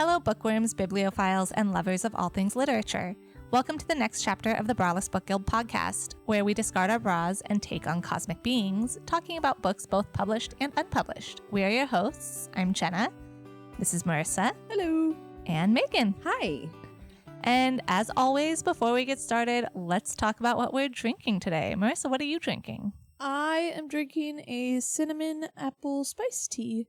Hello, bookworms, bibliophiles, and lovers of all things literature. Welcome to the next chapter of the Braless Book Guild podcast, where we discard our bras and take on cosmic beings, talking about books both published and unpublished. We are your hosts. I'm Jenna. This is Marissa. Hello. And Megan. Hi. And as always, before we get started, let's talk about what we're drinking today. Marissa, what are you drinking? I am drinking a cinnamon apple spice tea.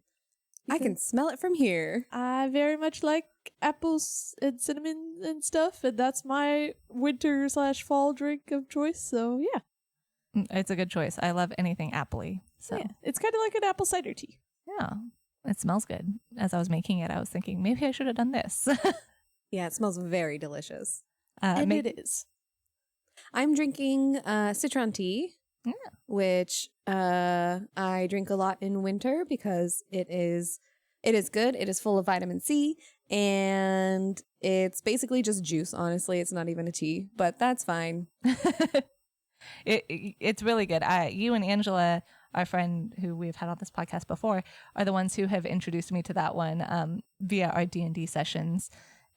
I can smell it from here. I very much like apples and cinnamon and stuff, and that's my winter/fall drink of choice, so yeah. It's a good choice. I love anything appley. So Yeah, it's kind of like an apple cider tea. yeah, it smells good. As I was making it, I was thinking maybe I should have done this. Yeah, it smells very delicious. And it is. I'm drinking citron tea, which I drink a lot in winter because it is good. It is full of vitamin C, and it's basically just juice, honestly. It's not even a tea, but that's fine. It's really good. You and Angela, our friend who we've had on this podcast before, are the ones who have introduced me to that one via our D&D sessions.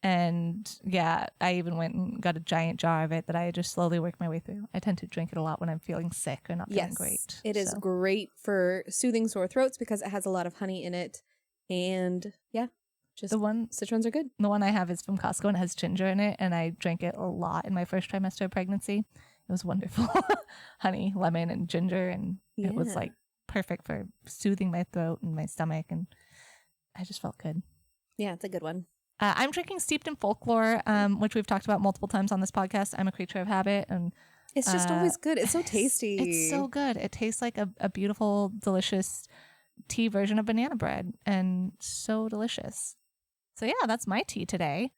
And yeah, I even went and got a giant jar of it that I just slowly work my way through. I tend to drink it a lot when I'm feeling sick or not feeling great. It is great for soothing sore throats because it has a lot of honey in it. And yeah, just citrons are good. The one I have is from Costco and it has ginger in it. And I drank it a lot in my first trimester of pregnancy. It was wonderful. Honey, lemon, and ginger. And it was like perfect for soothing my throat and my stomach. And I just felt good. Yeah, it's a good one. I'm drinking Steeped in Folklore, which we've talked about multiple times on this podcast. I'm a creature of habit, and it's just always good. It's so tasty. It's so good. It tastes like a beautiful, delicious tea version of banana bread, and so delicious. So yeah, that's my tea today.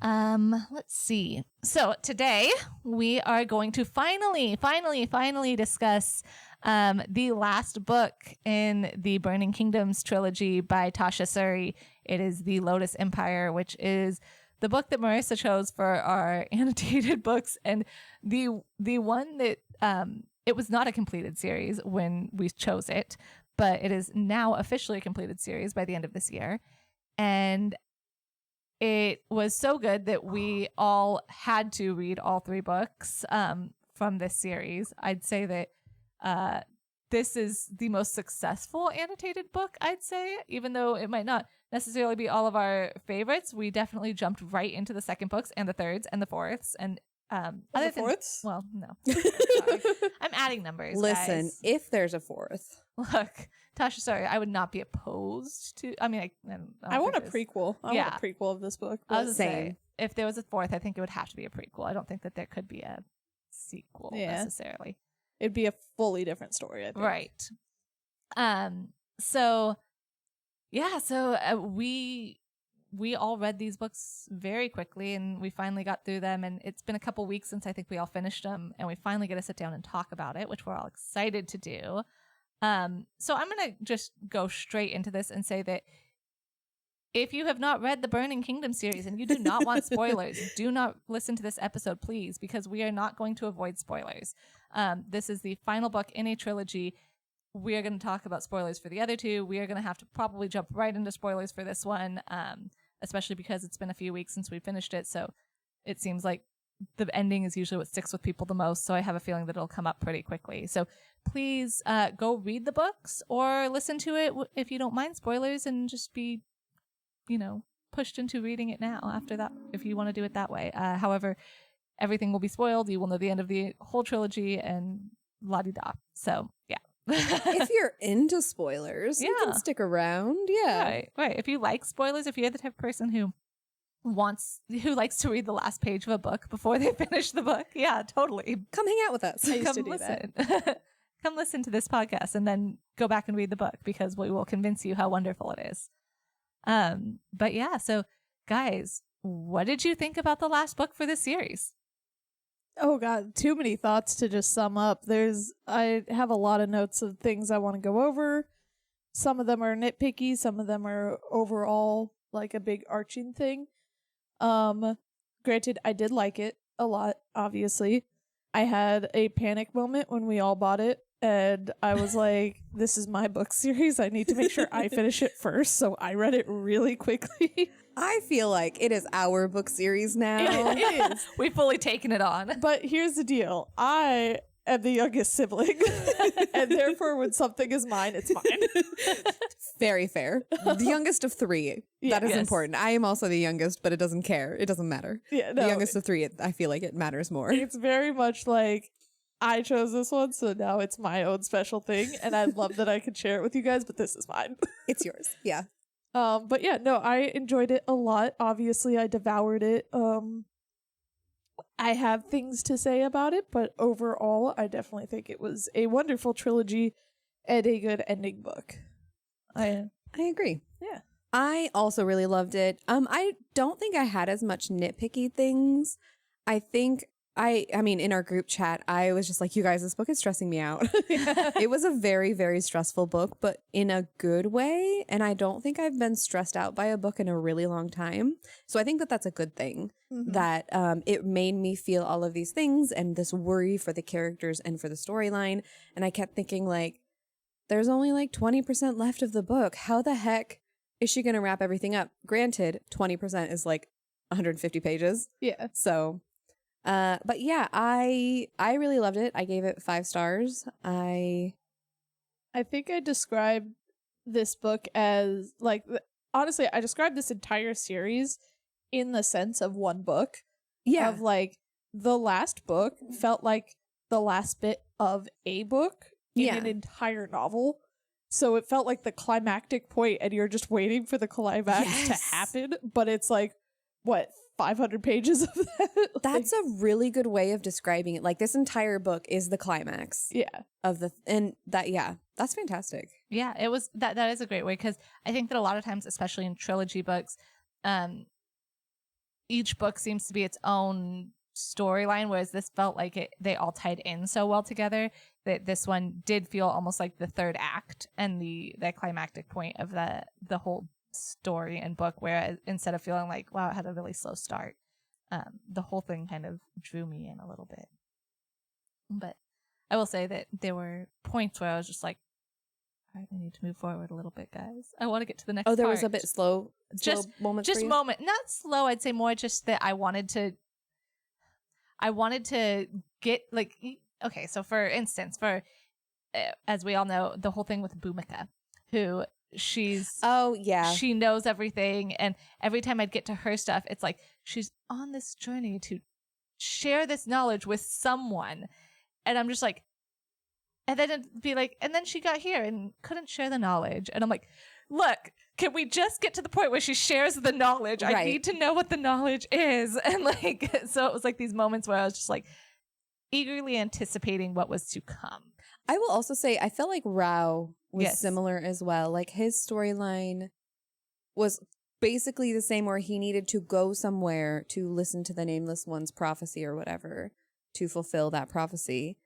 Let's see. So today we are going to finally discuss the last book in the Burning Kingdoms trilogy by Tasha Suri. It is the Lotus Empire, which is the book that Marissa chose for our annotated books, and the one that it was not a completed series when we chose it, but it is now officially a completed series by the end of this year. And it was so good that we all had to read all three books from this series. I'd say that this is the most successful annotated book, I'd say, even though it might not necessarily be all of our favorites. We definitely jumped right into the second books and the thirds and the fourths. And other fourths? Well, no. Sorry. I'm adding numbers. Listen, guys. If there's a fourth. Look, Tasha, sorry, I would not be opposed to. I mean, I want a prequel. I want a prequel of this book. I was saying, if there was a fourth, I think it would have to be a prequel. I don't think that there could be a sequel necessarily. It'd be a fully different story, I think. Right. So we all read these books very quickly, and we finally got through them, and it's been a couple weeks since I think we all finished them, and we finally get to sit down and talk about it, which we're all excited to do. So I'm going to just go straight into this and say that if you have not read the Burning Kingdom series and you do not want spoilers, do not listen to this episode, please, because we are not going to avoid spoilers. This is the final book in a trilogy. We are going to talk about spoilers for the other two. We are going to have to probably jump right into spoilers for this one, especially because it's been a few weeks since we finished it. So it seems like the ending is usually what sticks with people the most. So I have a feeling that it'll come up pretty quickly. So please go read the books or listen to it if you don't mind spoilers, and just be, pushed into reading it now after that, if you want to do it that way. However, everything will be spoiled. You will know the end of the whole trilogy and la-di-da. So yeah. If you're into spoilers, you can stick around. Yeah. Right. If you like spoilers, if you're the type of person who likes to read the last page of a book before they finish the book, yeah, totally. Come hang out with us. I used to do that. Come listen to this podcast and then go back and read the book, because we will convince you how wonderful it is. But yeah, so guys, what did you think about the last book for this series? Oh god, too many thoughts to just sum up. I have a lot of notes of things I want to go over. Some of them are nitpicky, some of them are overall like a big arching thing. Granted, I did like it a lot, obviously. I had a panic moment when we all bought it. And I was like, this is my book series. I need to make sure I finish it first. So I read it really quickly. I feel like it is our book series now. It is. We've fully taken it on. But here's the deal. I am the youngest sibling. And therefore, when something is mine, it's mine. Very fair. The youngest of three. That is Yes. important. I am also the youngest, but it doesn't care. It doesn't matter. Yeah, The no, youngest of three, I feel like it matters more. it's very much like I chose this one, so now it's my own special thing. And I love that I can share it with you guys, but this is mine. It's yours. Yeah. But yeah, no, I enjoyed it a lot. Obviously, I devoured it. I have things to say about it, but overall, I definitely think it was a wonderful trilogy and a good ending book. I agree. Yeah. I also really loved it. I don't think I had as much nitpicky things. I think I mean, in our group chat, I was just like, you guys, this book is stressing me out. It was a very, very stressful book, but in a good way. And I don't think I've been stressed out by a book in a really long time. So I think that that's a good thing, that it made me feel all of these things and this worry for the characters and for the storyline. And I kept thinking, like, there's only like 20% left of the book. How the heck is she going to wrap everything up? Granted, 20% is like 150 pages. Yeah. So... but yeah, I really loved it. I gave it 5 stars. I think I described this book as like, honestly, I described this entire series in the sense of one book. Yeah. Of like, the last book felt like the last bit of a book in an entire novel. So it felt like the climactic point and you're just waiting for the climax to happen. But it's like, what, 500 pages of that? That's a really good way of describing it. Like, this entire book is the climax. Yeah. Of the and that that's fantastic. Yeah, it was that is a great way, because I think that a lot of times, especially in trilogy books, each book seems to be its own storyline, whereas this felt like they all tied in so well together that this one did feel almost like the third act and the climactic point of the whole story and book, where instead of feeling like, wow, it had a really slow start, the whole thing kind of drew me in a little bit. But I will say that there were points where I was just like, all right, I need to move forward a little bit, guys. I want to get to the next There part. was a bit slow moments for you? Moment, not slow, I'd say more just that I wanted to get, like, okay, so for instance, as we all know, the whole thing with Bhumika, who she knows everything, and every time I'd get to her stuff, it's like she's on this journey to share this knowledge with someone, and I'm just like, and then it'd be like, and then she got here and couldn't share the knowledge, and I'm like, look, can we just get to the point where she shares the knowledge? Right. I need to know what the knowledge is. And like, so it was like these moments where I was just like eagerly anticipating what was to come. I will also say I felt like Rao was similar as well. Like, his storyline was basically the same, where he needed to go somewhere to listen to the Nameless One's prophecy or whatever to fulfill that prophecy.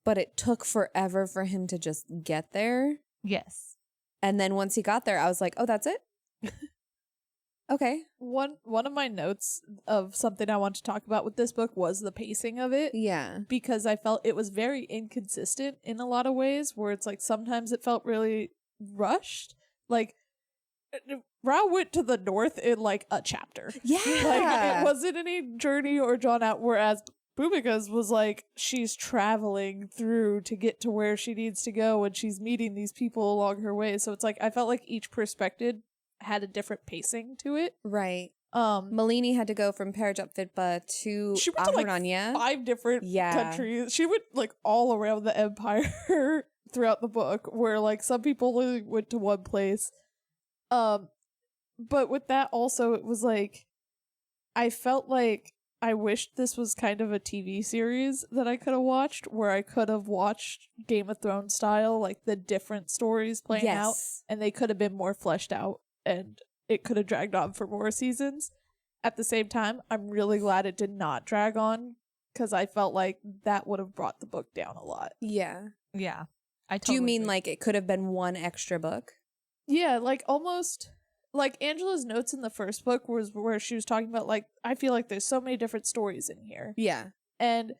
But it took forever for him to just get there. Yes. And then once he got there, I was like, oh, that's it? Okay. One of my notes of something I want to talk about with this book was the pacing of it. Yeah. Because I felt it was very inconsistent in a lot of ways, where it's like sometimes it felt really rushed. Like, Rao went to the north in like a chapter. Yeah. Like, it wasn't any journey or drawn out, whereas Bhumika's was like, she's traveling through to get to where she needs to go, and she's meeting these people along her way. So it's like, I felt like each perspective had a different pacing to it. Right. Malini had to go from Parajapfitpa to she went to like Ahuranya. 5 different countries. She went like all around the empire throughout the book, where like some people only went to one place. But with that also, it was like, I felt like I wished this was kind of a TV series that I could have watched, where I could have watched Game of Thrones style, like the different stories playing out, and they could have been more fleshed out, and it could have dragged on for more seasons. At the same time, I'm really glad it did not drag on, because I felt like that would have brought the book down a lot. Yeah. Yeah. Do you mean like it could have been one extra book? Yeah, like almost like Angela's notes in the first book was where she was talking about like, I feel like there's so many different stories in here. Yeah. And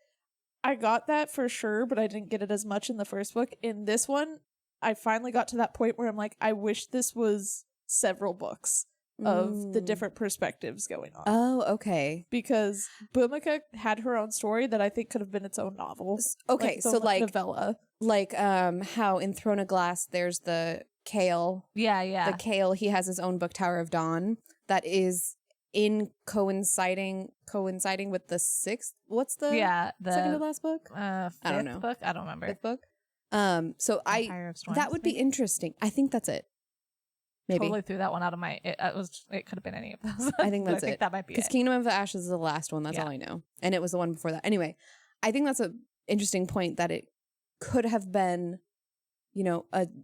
I got that for sure, but I didn't get it as much in the first book. In this one, I finally got to that point where I'm like, I wish this was several books of the different perspectives going on. Oh, okay. Because Bhumika had her own story that I think could have been its own novel. Okay, so like novella. Like how in Throne of Glass there's the Kale. Yeah. The Kale, he has his own book, Tower of Dawn, that is in coinciding with the sixth. What's the second to last book? I don't know. Book? I don't remember. Fifth book. So Empire of Storms, that would be interesting. I think that's it. Maybe totally threw that one out of my. It could have been any of those. I think that's I think it. that might be it. Because Kingdom of the Ashes is the last one. That's all I know, and it was the one before that. Anyway, I think that's an interesting point that it could have been,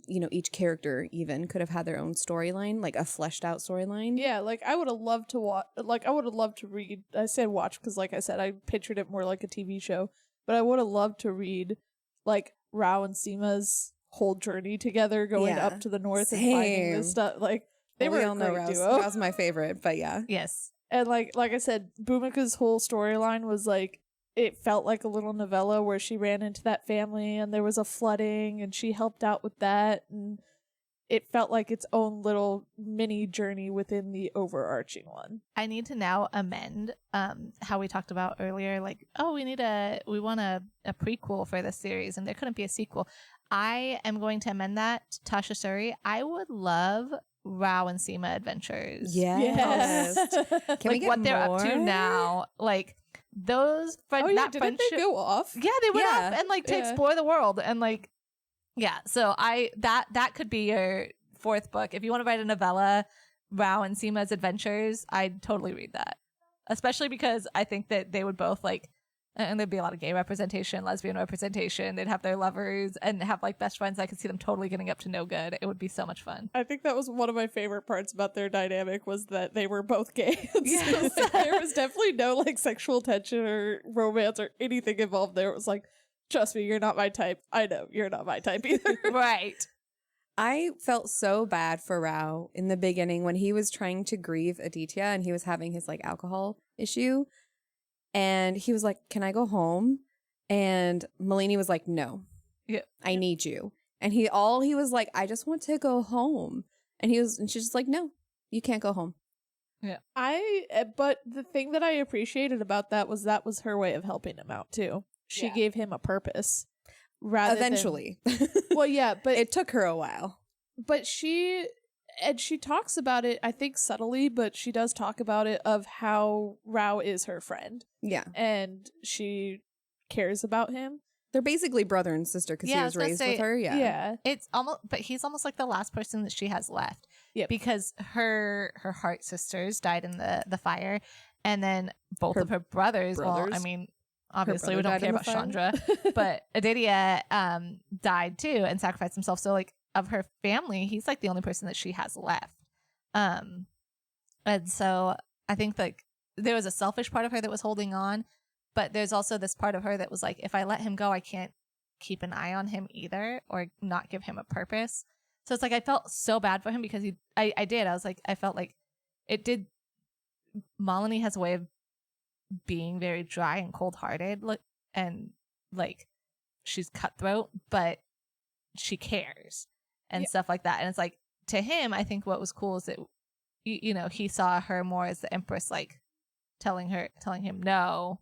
each character even could have had their own storyline, like a fleshed out storyline. Yeah, like I would have loved to watch. Like I would have loved to read. I said watch because, like I said, I pictured it more like a TV show. But I would have loved to read, like Rao and Seema's whole journey together, going up to the north and finding this stuff. Like they were a great duo. That was my favorite, but yeah. Yes. And like I said, Bhumika's whole storyline was like, it felt like a little novella where she ran into that family and there was a flooding and she helped out with that, and it felt like its own little mini journey within the overarching one. I need to now amend how we talked about earlier, like, oh, we want a prequel for this series and there couldn't be a sequel. I am going to amend that to Tasha Suri. I would love Rao and Seema adventures. Yes. Can we get what more? they're up to now? Like those didn't friendship. they go off? Yeah, they went off and like to explore the world and like, yeah. So that could be your fourth book if you want to write a novella. Rao and Seema's adventures. I'd totally read that, especially because I think that they would both like. And there'd be a lot of gay representation, lesbian representation. They'd have their lovers and have like best friends. I could see them totally getting up to no good. It would be so much fun. I think that was one of my favorite parts about their dynamic was that they were both gay. Yes. So, like, there was definitely no like sexual tension or romance or anything involved there. It was like, trust me, you're not my type. I know you're not my type either. Right. I felt so bad for Rao in the beginning when he was trying to grieve Aditya and he was having his like alcohol issue. And he was like, can I go home? And Malini was like, no, I need you. And he was like, I just want to go home. And she's just like, no, you can't go home. Yeah. But the thing that I appreciated about that was her way of helping him out too. She gave him a purpose. Eventually. Well, yeah, but it took her a while. But she talks about it, I think subtly, but she does talk about it of how Rao is her friend. Yeah. And she cares about him. They're basically brother and sister because he was raised with her. Yeah. Yeah. It's almost, but he's almost like the last person that she has left. Yeah. Because her heart sisters died in the fire. And then both of her brothers, well, I mean, obviously we don't care about Chandra, but Aditya died too and sacrificed himself. So like of her family, he's like the only person that she has left. And so I think like there was a selfish part of her that was holding on, but there's also this part of her that was like, if I let him go, I can't keep an eye on him either or not give him a purpose. So it's like I felt so bad for him because I felt like it did. Malini has a way of being very dry and cold-hearted, and like she's cutthroat, but she cares and stuff like that. And it's like to him, I think what was cool is that he saw her more as the empress, like telling him no,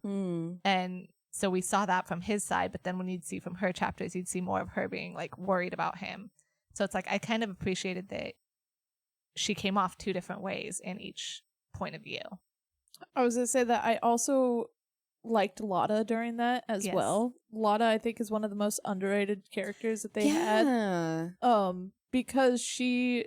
and so we saw that from his side. But then when you'd see from her chapters, you'd see more of her being like worried about him. So it's like I kind of appreciated that she came off two different ways in each point of view. I was gonna say that I also liked Lotta during that as well. Lotta, I think, is one of the most underrated characters that they had. Because she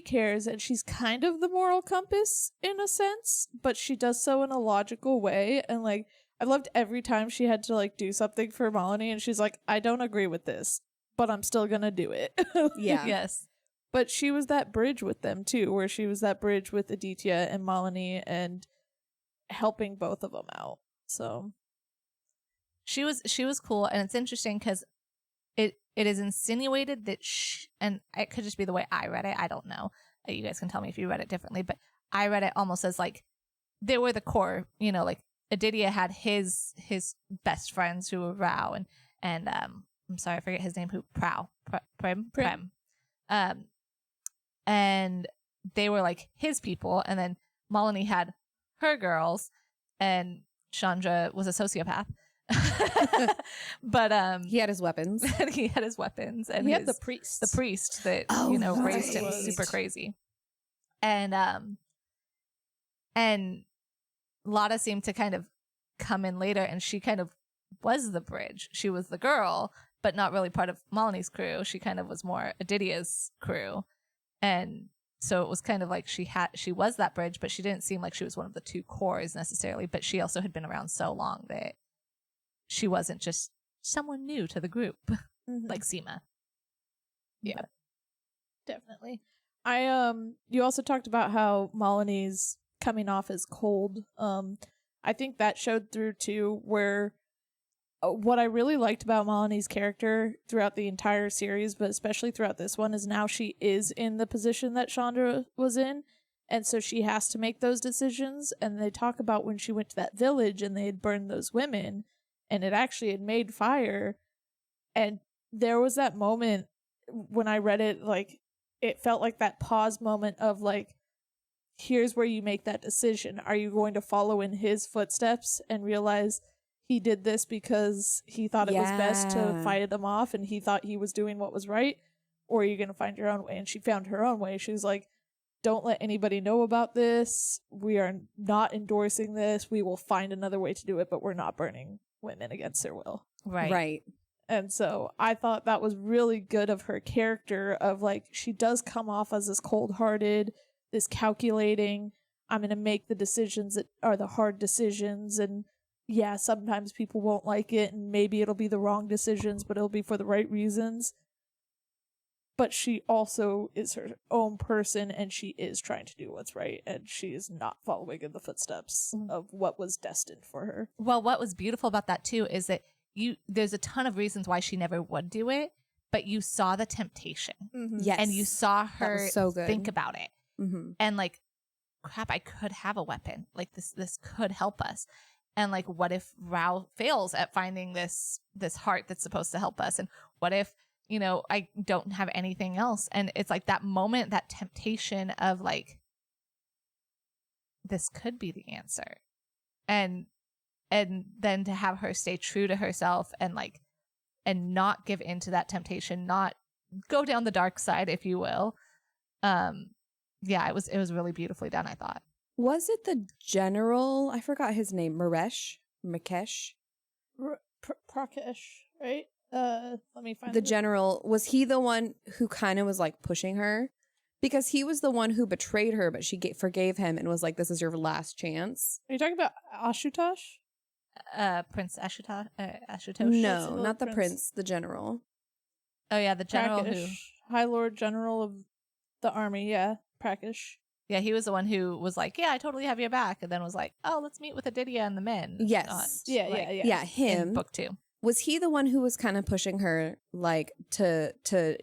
cares and she's kind of the moral compass in a sense, but she does so in a logical way. And like I loved every time she had to like do something for Malini and she's like, I don't agree with this, but I'm still gonna do it. Yes. But she was that bridge with them too, where she was that bridge with Aditya and Malini and helping both of them out. So she was cool, and it's interesting because it is insinuated that and it could just be the way I read it. I don't know. You guys can tell me if you read it differently, but I read it almost as like they were the core, like Aditya had his best friends who were Rao and I'm sorry, I forget his name, Prem. And they were like his people, and then Malini had her girls, and Chandra was a sociopath. But he had his weapons. and he had his weapons, and he had the priest. the priest that right. raised him super crazy. And Lotta seemed to kind of come in later, and she kind of was the bridge. She was the girl, but not really part of Malini's crew. She kind of was more Aditya's crew. And so it was kind of like she was that bridge, but she didn't seem like she was one of the two cores necessarily. But she also had been around so long that she wasn't just someone new to the group, like Seema. Yeah, definitely. You also talked about how Malini's coming off as cold. I think that showed through too, where what I really liked about Malini's character throughout the entire series, but especially throughout this one, is now she is in the position that Chandra was in, and so she has to make those decisions. And they talk about when she went to that village and they had burned those women, and it actually had made fire. And there was that moment when I read it, like, it felt like that pause moment of like, here's where you make that decision. Are you going to follow in his footsteps and realize he did this because he thought it was best to fight them off and he thought he was doing what was right? Or are you going to find your own way? And she found her own way. She was like, don't let anybody know about this. We are not endorsing this. We will find another way to do it, but we're not burning women against their will. Right. And so I thought that was really good of her character, of like, she does come off as this cold-hearted, this calculating, I'm going to make the decisions that are the hard decisions, and yeah, sometimes people won't like it, and maybe it'll be the wrong decisions, but it'll be for the right reasons. But she also is her own person, and she is trying to do what's right, and she is not following in the footsteps of what was destined for her. Well, what was beautiful about that too is that there's a ton of reasons why she never would do it, but you saw the temptation. Yes. And you saw her so good. think about it. And like, crap, I could have a weapon. Like this could help us. And like, what if Rao fails at finding this heart that's supposed to help us? And what if, I don't have anything else? And it's like that moment, that temptation of like, this could be the answer. And then to have her stay true to herself and like, and not give in to that temptation, not go down the dark side, if you will. Yeah, it was really beautifully done, I thought. Was it the general? I forgot his name. Makesh? Prakesh, right? Let me find the general. Was he the one who kind of was like pushing her? Because he was the one who betrayed her, but she forgave him and was like, "This is your last chance." Are you talking about Ashutosh? Prince Ashutosh? No, not the prince. The general. Oh yeah, the general Prakesh, High Lord General of the Army. Yeah, Prakesh. Yeah, he was the one who was like, "Yeah, I totally have your back," and then was like, "Oh, let's meet with Aditya and the men." Yes. Yeah. Him. In book 2. Was he the one who was kind of pushing her, like to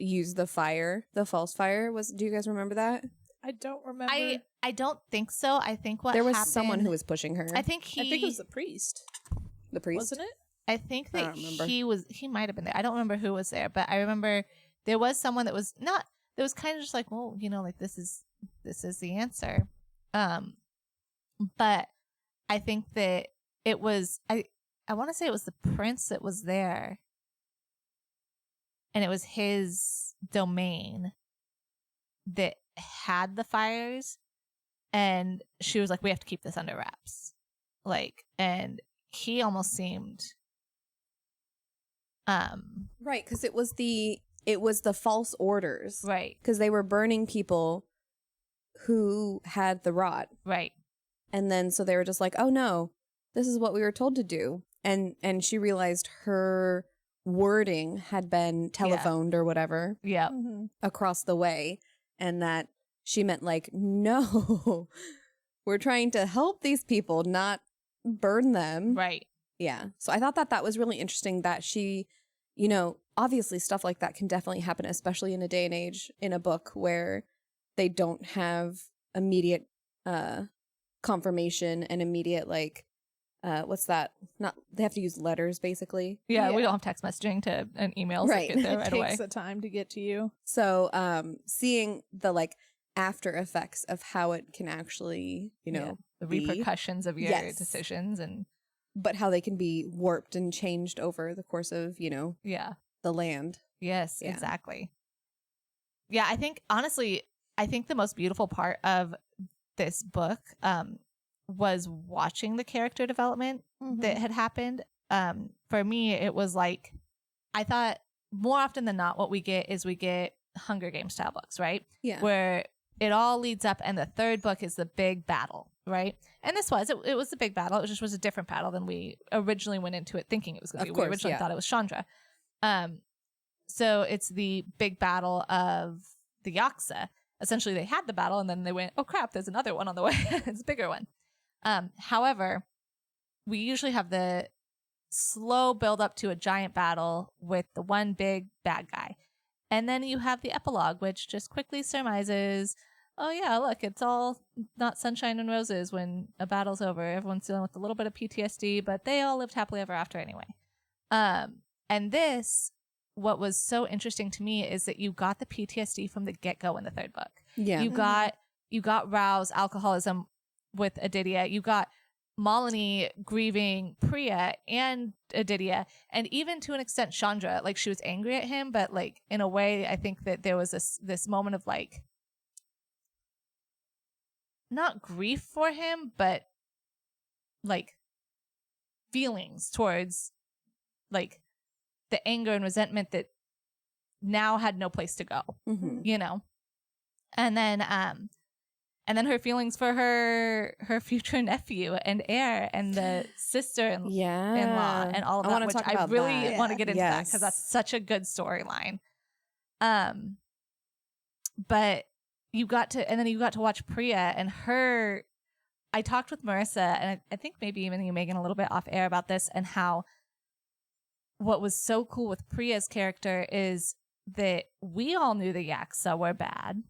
use the fire, the false fire? Do you guys remember that? I don't remember. I don't think so. I think what there was happened, someone who was pushing her. I think it was the priest. The priest, wasn't it? I think I that don't remember. he might have been there. I don't remember who was there, but I remember there was someone that was not. That was kind of just like, well, like this is the answer. But I think that it was I want to say it was the prince that was there, and it was his domain that had the fires, and she was like, we have to keep this under wraps, like, and he almost seemed right, because it was the false orders, right, because they were burning people who had the rot, right, and then so they were just like, oh no, this is what we were told to do. And she realized her wording had been telephoned or whatever across the way, and that she meant like, no, we're trying to help these people, not burn them. right. Yeah. So I thought that was really interesting that she, obviously stuff like that can definitely happen, especially in a day and age in a book where they don't have immediate confirmation and immediate like what's that? Not they have to use letters basically. Yeah, we don't have text messaging to an email Right. get there It right takes away. the time to get to you. So seeing the like after effects of how it can actually, The be, repercussions of your Yes. decisions and but how they can be warped and changed over the course of, the land. Yes, Yeah. exactly. Yeah, I think honestly, the most beautiful part of this book was watching the character development that had happened. For me, it was like I thought more often than not, what we get Hunger Games style books, right? Yeah. Where it all leads up, and the third book is the big battle, right? And this was it was the big battle. It just was a different battle than we originally went into it thinking it was going to be. We originally thought it was Chandra. So it's the big battle of the Yaksa. Essentially, they had the battle, and then they went, "Oh crap! There's another one on the way. It's a bigger one." However, we usually have the slow build up to a giant battle with the one big bad guy, and then you have the epilogue, which just quickly surmises, "Oh yeah, look, it's all not sunshine and roses when a battle's over. Everyone's dealing with a little bit of PTSD, but they all lived happily ever after anyway." And this. What was so interesting to me is that you got the PTSD from the get-go in the third book. Yeah. You got Rao's alcoholism with Aditya. You got Malini grieving Priya and Aditya, and even to an extent Chandra. Like, she was angry at him, but like in a way, I think that there was this moment of like not grief for him, but like feelings towards like the anger and resentment that now had no place to go, and then her feelings for her future nephew and heir and the sister-in-law and all of that, which I really want to get into that because that's such a good storyline. But you got to watch Priya and her. I talked with Marissa, and I think maybe even you, Megan, a little bit off air about this, and how what was so cool with Priya's character is that we all knew the Yaksa were bad.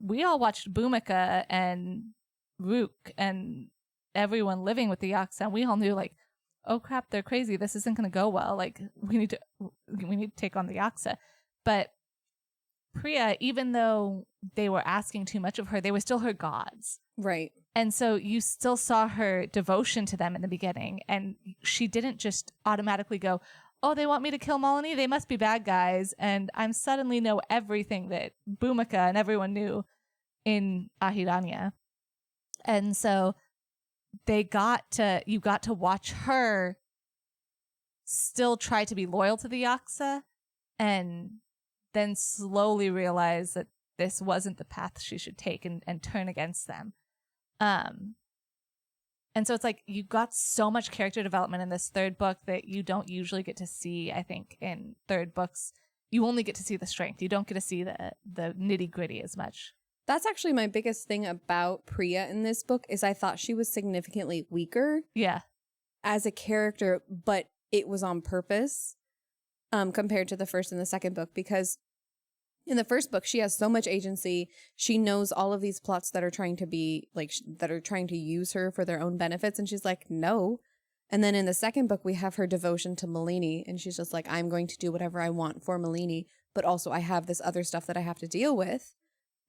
We all watched Bhumika and Rook and everyone living with the Yaksa, and we all knew, like, oh crap, they're crazy. This isn't going to go well. Like, we need to take on the Yaksa. But Priya, even though they were asking too much of her, they were still her gods. Right. And so you still saw her devotion to them in the beginning, and she didn't just automatically go, "Oh, they want me to kill Malini? They must be bad guys." And I'm suddenly know everything that Bhumika and everyone knew in Ahiranya. And so you got to watch her still try to be loyal to the Yaksa and then slowly realize that this wasn't the path she should take and turn against them. And so it's like you got so much character development in this third book that you don't usually get to see, I think, in third books. You only get to see the strength. You don't get to see the nitty gritty as much. That's actually my biggest thing about Priya in this book is I thought she was significantly weaker as a character, but it was on purpose compared to the first and the second book, because in the first book, she has so much agency. She knows all of these plots that are trying to be like that are trying to use her for their own benefits. And she's like, no. And then in the second book, we have her devotion to Malini. And she's just like, I'm going to do whatever I want for Malini. But also I have this other stuff that I have to deal with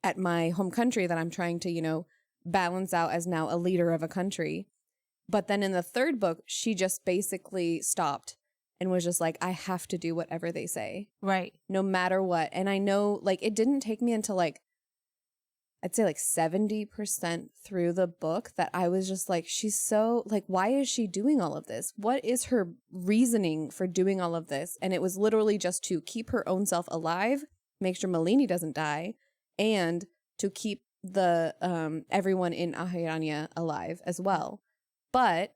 at my home country that I'm trying to, balance out as now a leader of a country. But then in the third book, she just basically stopped and was just like, I have to do whatever they say. Right. No matter what. And I know, like, it didn't take me until, like, I'd say, like, 70% through the book that I was just like, she's so, like, why is she doing all of this? What is her reasoning for doing all of this? And it was literally just to keep her own self alive, make sure Malini doesn't die, and to keep the everyone in Ahiranya alive as well. But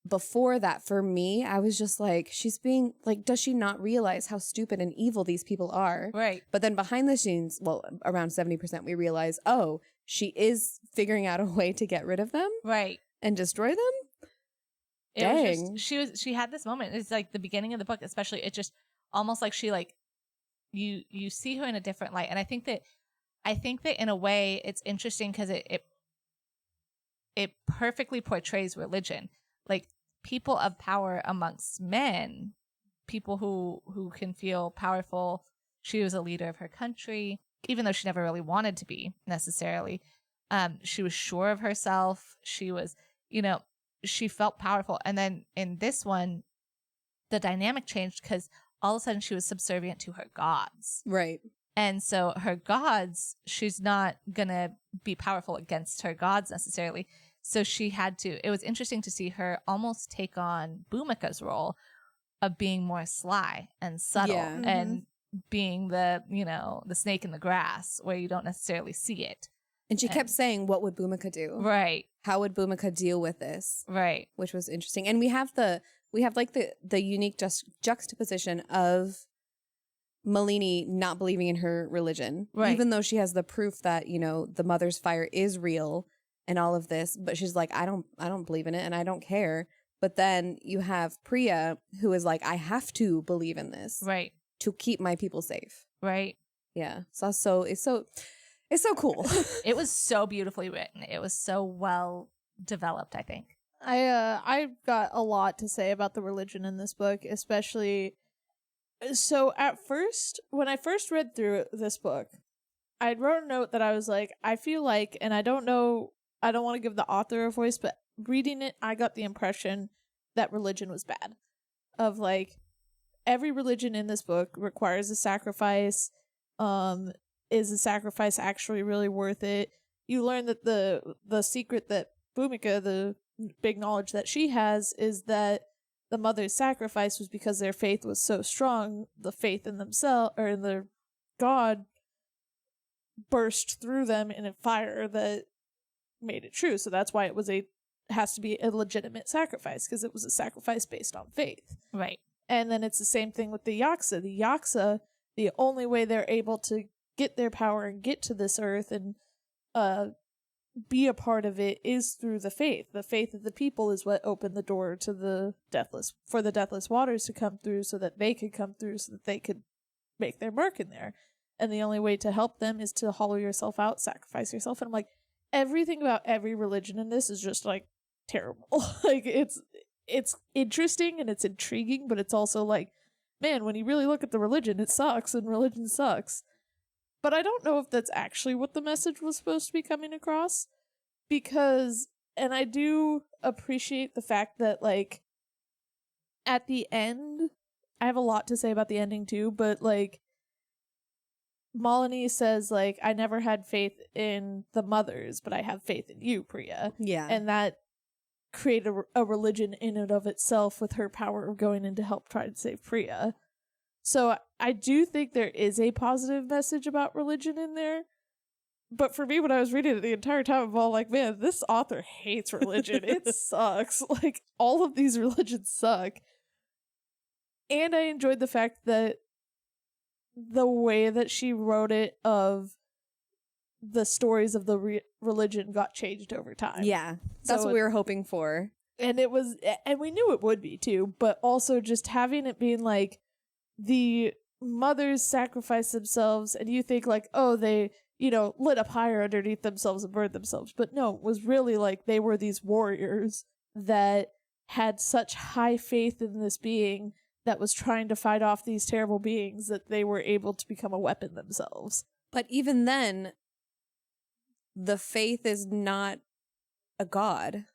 before that, for me, I was just like, she's being like, does she not realize how stupid and evil these people are? Right. But then behind the scenes, well, around 70%, we realize, oh, she is figuring out a way to get rid of them. Right. And destroy them. Dang. She had this moment. It's like the beginning of the book, especially. It's just almost like she like, you see her in a different light. And I think that in a way it's interesting because it perfectly portrays religion. like people of power amongst men, people who can feel powerful. She was a leader of her country, even though she never really wanted to be necessarily. She was sure of herself. She was, she felt powerful. And then in this one, the dynamic changed because all of a sudden she was subservient to her gods. Right. And so her gods, she's not going to be powerful against her gods necessarily. So she had to, it was interesting to see her almost take on Bhumika's role of being more sly and subtle and being the, the snake in the grass where you don't necessarily see it. And she kept saying, what would Bhumika do? Right. How would Bhumika deal with this? Right. Which was interesting. And we have the unique juxtaposition of Malini not believing in her religion. Right. Even though she has the proof that, the mother's fire is real and all of this, but she's like, I don't believe in it and I don't care. But then you have Priya, who is like, I have to believe in this. Right. To keep my people safe. Right. Yeah. So it's so cool. It was so beautifully written. It was so well developed, I think. I've got a lot to say about the religion in this book, especially. So at first, when I first read through this book, I wrote a note that I was like, I feel like, and I don't want to give the author a voice, but reading it, I got the impression that religion was bad. Of like, every religion in this book requires a sacrifice. Is a sacrifice actually really worth it? You learn that the secret that Bhumika, the big knowledge that she has, is that the mother's sacrifice was because their faith was so strong. The faith in themselves, or in their god, burst through them in a fire that made it true. So that's why it has to be a legitimate sacrifice, because it was a sacrifice based on faith. Right. And then it's the same thing with the Yaksa. The Yaksa, the only way they're able to get their power and get to this earth and be a part of it is through the faith. The faith of the people is what opened the door to the deathless waters to come through, so that they could come through, so that they could make their mark in there. And the only way to help them is to hollow yourself out, sacrifice yourself. And I'm like, everything about every religion in this is just like terrible. Like it's interesting and it's intriguing, but it's also like, man, when you really look at the religion, it sucks, and religion sucks. But I don't know if that's actually what the message was supposed to be coming across, because, and I do appreciate the fact that, like, at the end, I have a lot to say about the ending too, but, like, Malini says, like, I never had faith in the mothers, but I have faith in you, Priya. Yeah. And that created a religion in and of itself, with her power of going in to help try to save Priya. So I do think there is a positive message about religion in there. But for me, when I was reading it the entire time, I'm all like, man, this author hates religion. It sucks. Like, all of these religions suck. And I enjoyed the fact that the way that she wrote it, of the stories of the religion, got changed over time. Yeah. That's what we were hoping for. And we knew it would be too, but also just having it being like, the mothers sacrifice themselves, and you think like, oh, they, lit a fire underneath themselves and burned themselves. But no, it was really like they were these warriors that had such high faith in this being that was trying to fight off these terrible beings, that they were able to become a weapon themselves. But even then, the faith is not a god.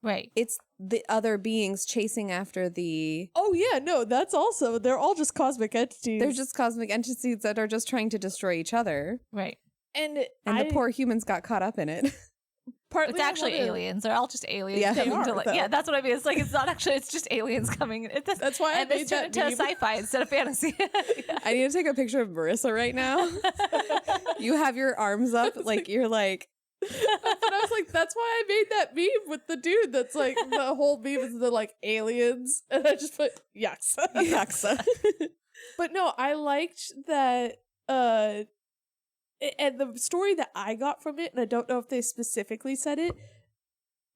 Right. It's the other beings chasing after the... Oh, yeah, no, that's also... They're all just cosmic entities. They're just cosmic entities that are just trying to destroy each other. Right. And the poor humans got caught up in it. Partly it's actually aliens. They're all just aliens. Yeah, they are, yeah, that's what I mean. It's like, it's not actually, it's just aliens coming. That's why I made that into sci-fi instead of fantasy. Yeah. I need to take a picture of Marissa right now. You have your arms up, like, you're like... But I was like, that's why I made that meme with the dude that's like, the whole meme is the like aliens, and I just put Yaksa. Yaksa. But no, I liked that, and the story that I got from it, and I don't know if they specifically said it,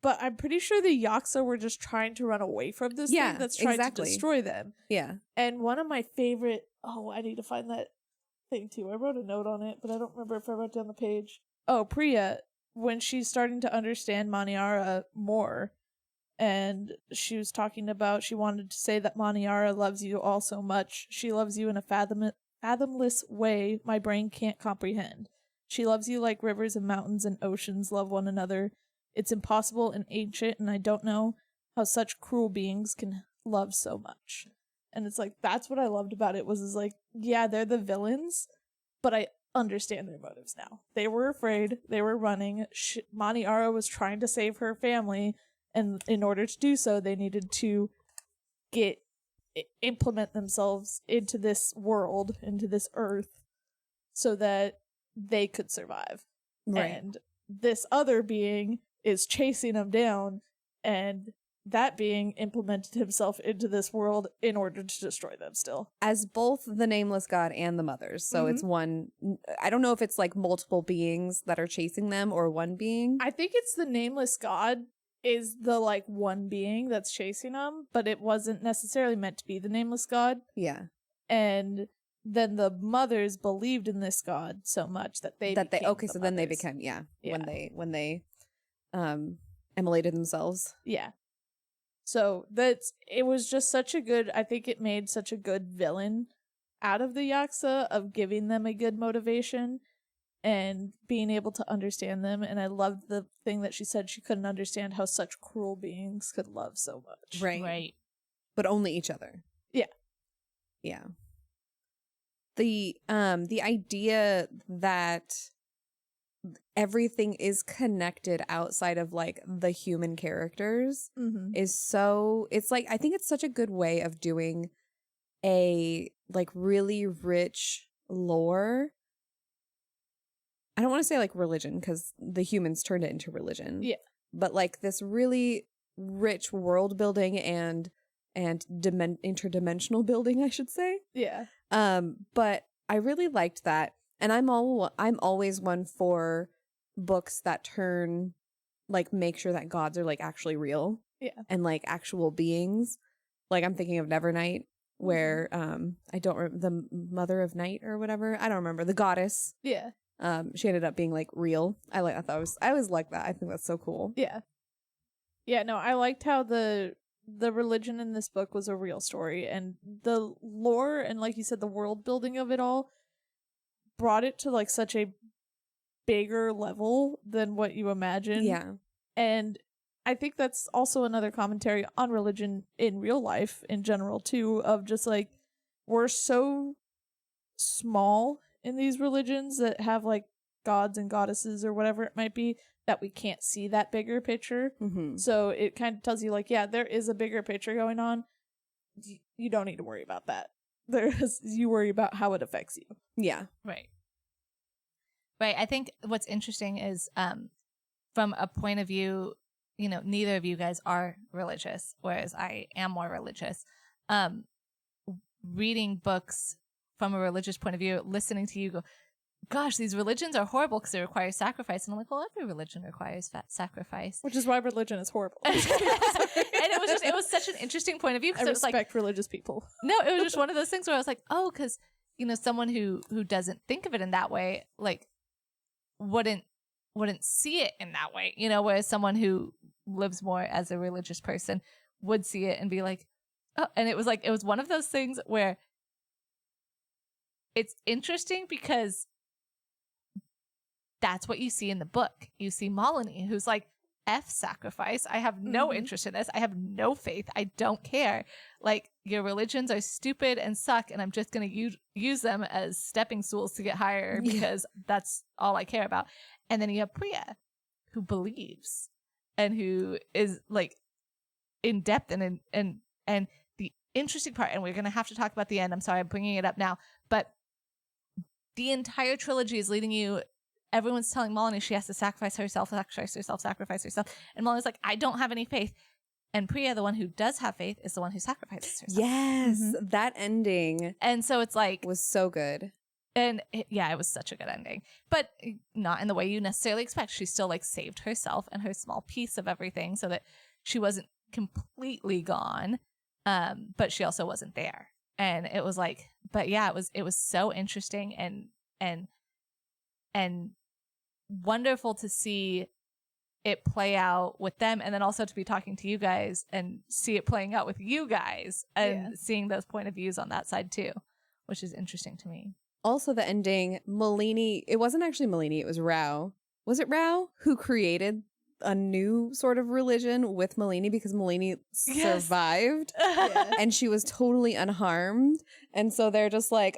but I'm pretty sure the Yaksa were just trying to run away from this thing that's trying to destroy them. Yeah. And one of my favorite, I need to find that thing too. I wrote a note on it, but I don't remember if I wrote down the page. Oh, Priya, when she's starting to understand Maniara more, and she was talking about she wanted to say that Maniara loves you all so much. She loves you in a fathomless way my brain can't comprehend. She loves you like rivers and mountains and oceans love one another. It's impossible and ancient, and I don't know how such cruel beings can love so much. And it's like, that's what I loved about it, was like, yeah, they're the villains, but I understand their motives now. They were afraid, they were running. Maniara was trying to save her family, and in order to do so, they needed to implement themselves into this world, into this earth, so that they could survive. Right. And this other being is chasing them down, and that being implemented himself into this world in order to destroy them still. As both the nameless god and the mothers. So it's one, I don't know if it's like multiple beings that are chasing them or one being. I think it's the nameless god is the like one being that's chasing them, but it wasn't necessarily meant to be the nameless god. Yeah. And then the mothers believed in this god so much that they okay, so then they became when they immolated themselves. Yeah. So it was just such a good, I think it made such a good villain out of the Yaksa, of giving them a good motivation and being able to understand them. And I loved the thing that she said, she couldn't understand how such cruel beings could love so much. Right. But only each other. Yeah. Yeah. The idea that everything is connected outside of like the human characters is so, it's like, I think it's such a good way of doing a like really rich lore. I don't want to say like religion, because the humans turned it into religion. Yeah. But like this really rich world building and interdimensional building, I should say. Yeah. But I really liked that. And I'm always one for books that turn, like, make sure that gods are like actually real. Yeah. And like actual beings. Like I'm thinking of Nevernight, where I don't remember, the Mother of Night or whatever. I don't remember, the goddess. Yeah. She ended up being like real. I always like that. I think that's so cool. Yeah. Yeah, no, I liked how the religion in this book was a real story, and the lore and, like you said, the world building of it all brought it to like such a bigger level than what you imagine. Yeah. And I think that's also another commentary on religion in real life in general too, of just like, we're so small in these religions that have like gods and goddesses or whatever it might be, that we can't see that bigger picture. So it kind of tells you like, yeah, there is a bigger picture going on. You don't need to worry about that. You worry about how it affects you. Yeah. Right. I think what's interesting is from a point of view, you know, neither of you guys are religious, whereas I am more religious. Reading books from a religious point of view, listening to you go, gosh, these religions are horrible because they require sacrifice. And I'm like, well, every religion requires sacrifice. Which is why religion is horrible. And it was such an interesting point of view. I respect like, religious people. No, it was just one of those things where I was like, oh, because, you know, someone who doesn't think of it in that way, like, wouldn't see it in that way, you know, whereas someone who lives more as a religious person would see it and be like, oh, and it was one of those things where it's interesting because that's what you see in the book. You see Malini, who's like, F sacrifice. I have no interest in this. I have no faith. I don't care. Like, your religions are stupid and suck, and I'm just going to use them as stepping stools to get higher because that's all I care about. And then you have Priya, who believes and who is like in depth and the interesting part, and we're going to have to talk about the end. I'm sorry, I'm bringing it up now, but the entire trilogy is leading you. Everyone's telling Malini she has to sacrifice herself. And Malini's like, I don't have any faith. And Priya, the one who does have faith, is the one who sacrifices herself. Yes, that ending. And so it's like, was so good. And it was such a good ending, but not in the way you necessarily expect. She still like saved herself and her small piece of everything so that she wasn't completely gone. But she also wasn't there. And it was like, but yeah, it was so interesting and wonderful to see it play out with them, and then also to be talking to you guys and see it playing out with you guys and seeing those point of views on that side too, which is interesting to me. Also, the ending, Malini, it wasn't actually Malini, it was Rao. Was it Rao who created a new sort of religion with Malini because Malini survived and she was totally unharmed? And so they're just like,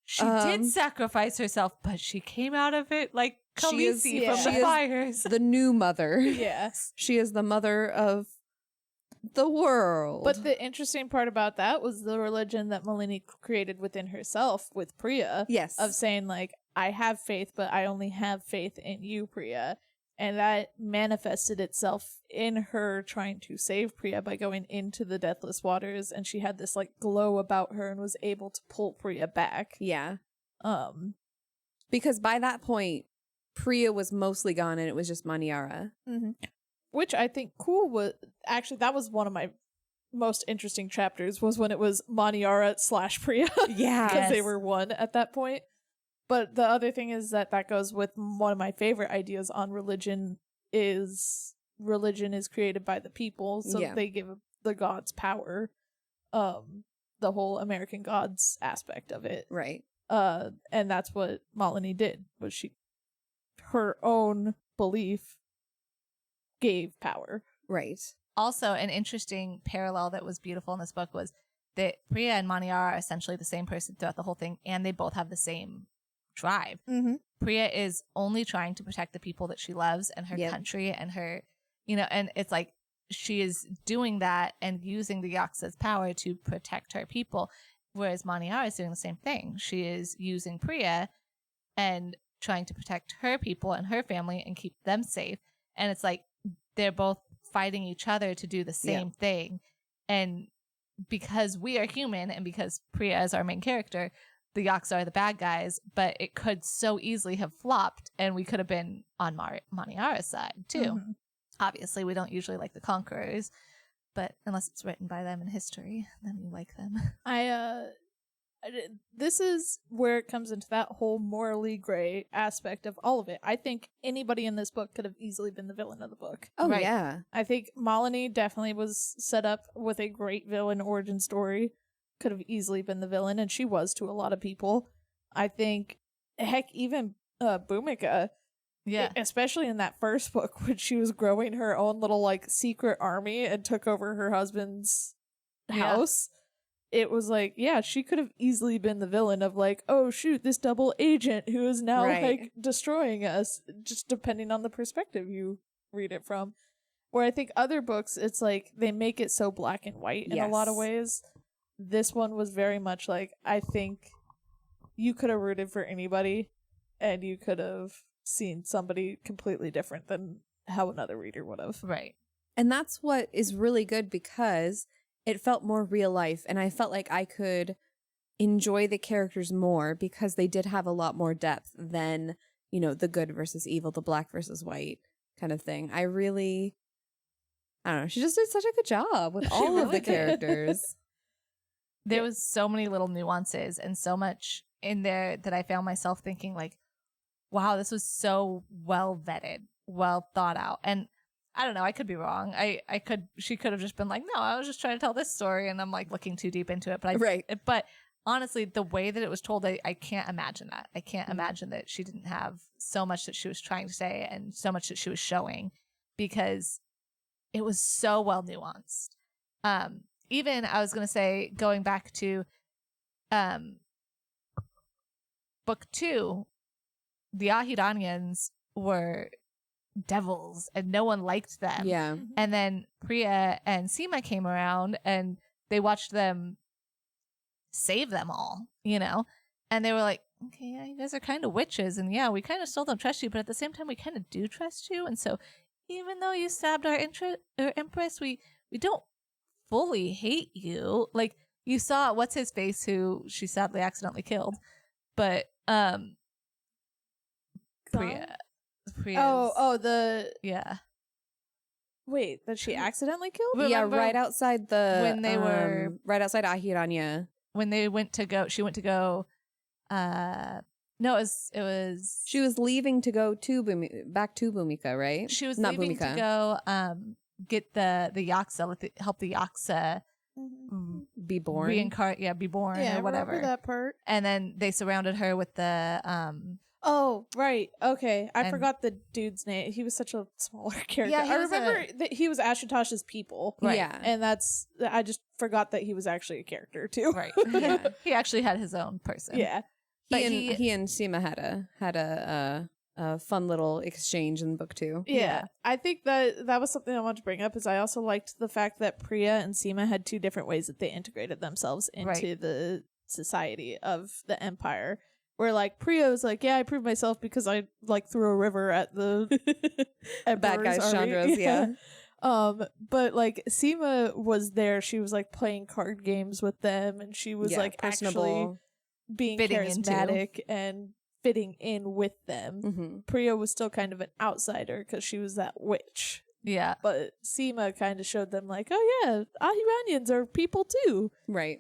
she did sacrifice herself, but she came out of it like Khaleesi from the fires. The new mother. Yes. She is the mother of the world. But the interesting part about that was the religion that Malini created within herself with Priya. Yes. Of saying, like, I have faith, but I only have faith in you, Priya. And that manifested itself in her trying to save Priya by going into the Deathless Waters. And she had this, like, glow about her and was able to pull Priya back. Yeah. Because by that point, Priya was mostly gone and it was just Manyara. Mm-hmm. Which I think cool was actually that was one of my most interesting chapters was when it was Manyara / Priya. Yeah. Because they were one at that point. But the other thing is that goes with one of my favorite ideas on religion is created by the people. So they give the gods power. The whole American gods aspect of it. Right. And that's what Malini did, was her own belief gave power. Right. Also, an interesting parallel that was beautiful in this book was that Priya and Manyara are essentially the same person throughout the whole thing, and they both have the same drive. Mm-hmm. Priya is only trying to protect the people that she loves and her country and her, and it's like she is doing that and using the Yaksa's power to protect her people, whereas Manyara is doing the same thing. She is using Priya and trying to protect her people and her family and keep them safe. And it's like they're both fighting each other to do the same thing. And because we are human and because Priya is our main character, the Yaksa are the bad guys, but it could so easily have flopped and we could have been on Manyara's side too. Mm-hmm. Obviously, we don't usually like the conquerors, but unless it's written by them in history, then we like them. This is where it comes into that whole morally gray aspect of all of it. I think anybody in this book could have easily been the villain of the book. Oh, right. Yeah. I think Malini definitely was set up with a great villain origin story. Could have easily been the villain, and she was to a lot of people. I think, heck, even Bhumika, especially in that first book when she was growing her own little, like, secret army and took over her husband's house. It was like, she could have easily been the villain of like, oh shoot, this double agent who is now like destroying us, just depending on the perspective you read it from. Where I think other books, it's like they make it so black and white in a lot of ways. This one was very much like, I think you could have rooted for anybody and you could have seen somebody completely different than how another reader would have. Right. And that's what is really good because it felt more real life, and I felt like I could enjoy the characters more because they did have a lot more depth than, the good versus evil, the black versus white kind of thing. I don't know, she just did such a good job with all of the characters. There was so many little nuances and so much in there that I found myself thinking like, wow, this was so well vetted, well thought out. And I don't know, I could be wrong. She could have just been like, no, I was just trying to tell this story and I'm like looking too deep into it. But honestly, the way that it was told, I can't imagine that. I can't imagine that she didn't have so much that she was trying to say and so much that she was showing because it was so well nuanced. Even I was going to say, going back to book 2, the Ahiranians were devils and no one liked them. Yeah. And then Priya and Seema came around and they watched them save them all, and they were like, okay, yeah, you guys are kind of witches and we kind of still don't trust you, but at the same time we kind of do trust you, and so even though you stabbed our empress, we don't fully hate you. Like, you saw what's his face who she sadly accidentally killed, but Priya. Wait, that she accidentally killed? Remember right outside when they were right outside Ahiranya. When she went to go No, it was She was leaving to go to back to Bhumika, right? she was not leaving Bhumika. to go get the Yaksa, help the Yaksa Be born. reincarnate, be born Yeah, or I whatever. remember that part. And then they surrounded her with the Oh, right. Okay. I And- forgot the dude's name. He was such a smaller character. Yeah, he I was remember that he was Ashutash's people. Right. Yeah. And I just forgot that he was actually a character too. right. Yeah. He actually had his own person. Yeah. But he and Seema had a fun little exchange in book 2. Yeah. I think that was something I wanted to bring up is I also liked the fact that Priya and Seema had 2 different ways that they integrated themselves into Right. the society of the empire. Where like Priya was like, yeah, I proved myself because I like threw a river at the Bad guys, Emperor's army. Chandras, yeah. But like Seema was there. She was like playing card games with them, and she was Yeah, like actually personable. being Fitting into. charismatic and fitting in with them. Mm-hmm. Priya was still kind of an outsider because she was that witch. Yeah. But Seema kind of showed them like, oh yeah, Ahiranians are people too. Right.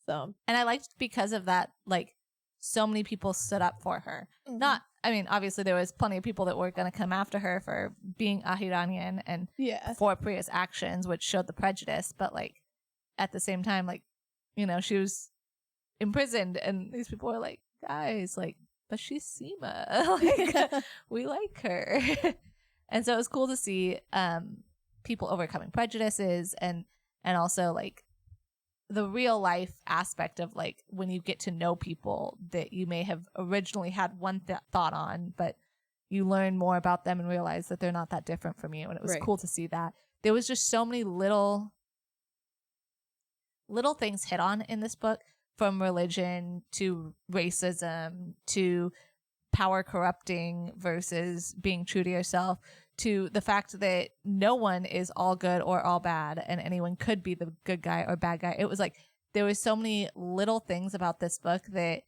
So And I liked because of that, like, so many people stood up for her. Not, I mean, obviously there was plenty of people that were going to come after her for being Ahiranian and yeah, for Priya's actions, which showed the prejudice. But, like, at the same time, like, you know, she was imprisoned and these people were like, guys, like, but she's Seema. Like, we like her. And so it was cool to see people overcoming prejudices and also, like, the real life aspect of like when you get to know people that you may have originally had one thought on, but you learn more about them and realize that they're not that different from you. And it was Right. cool to see that. There was just so many little things hit on in this book, from religion to racism to power corrupting versus being true to yourself, to the fact that no one is all good or all bad and anyone could be the good guy or bad guy. It was like there was so many little things about this book that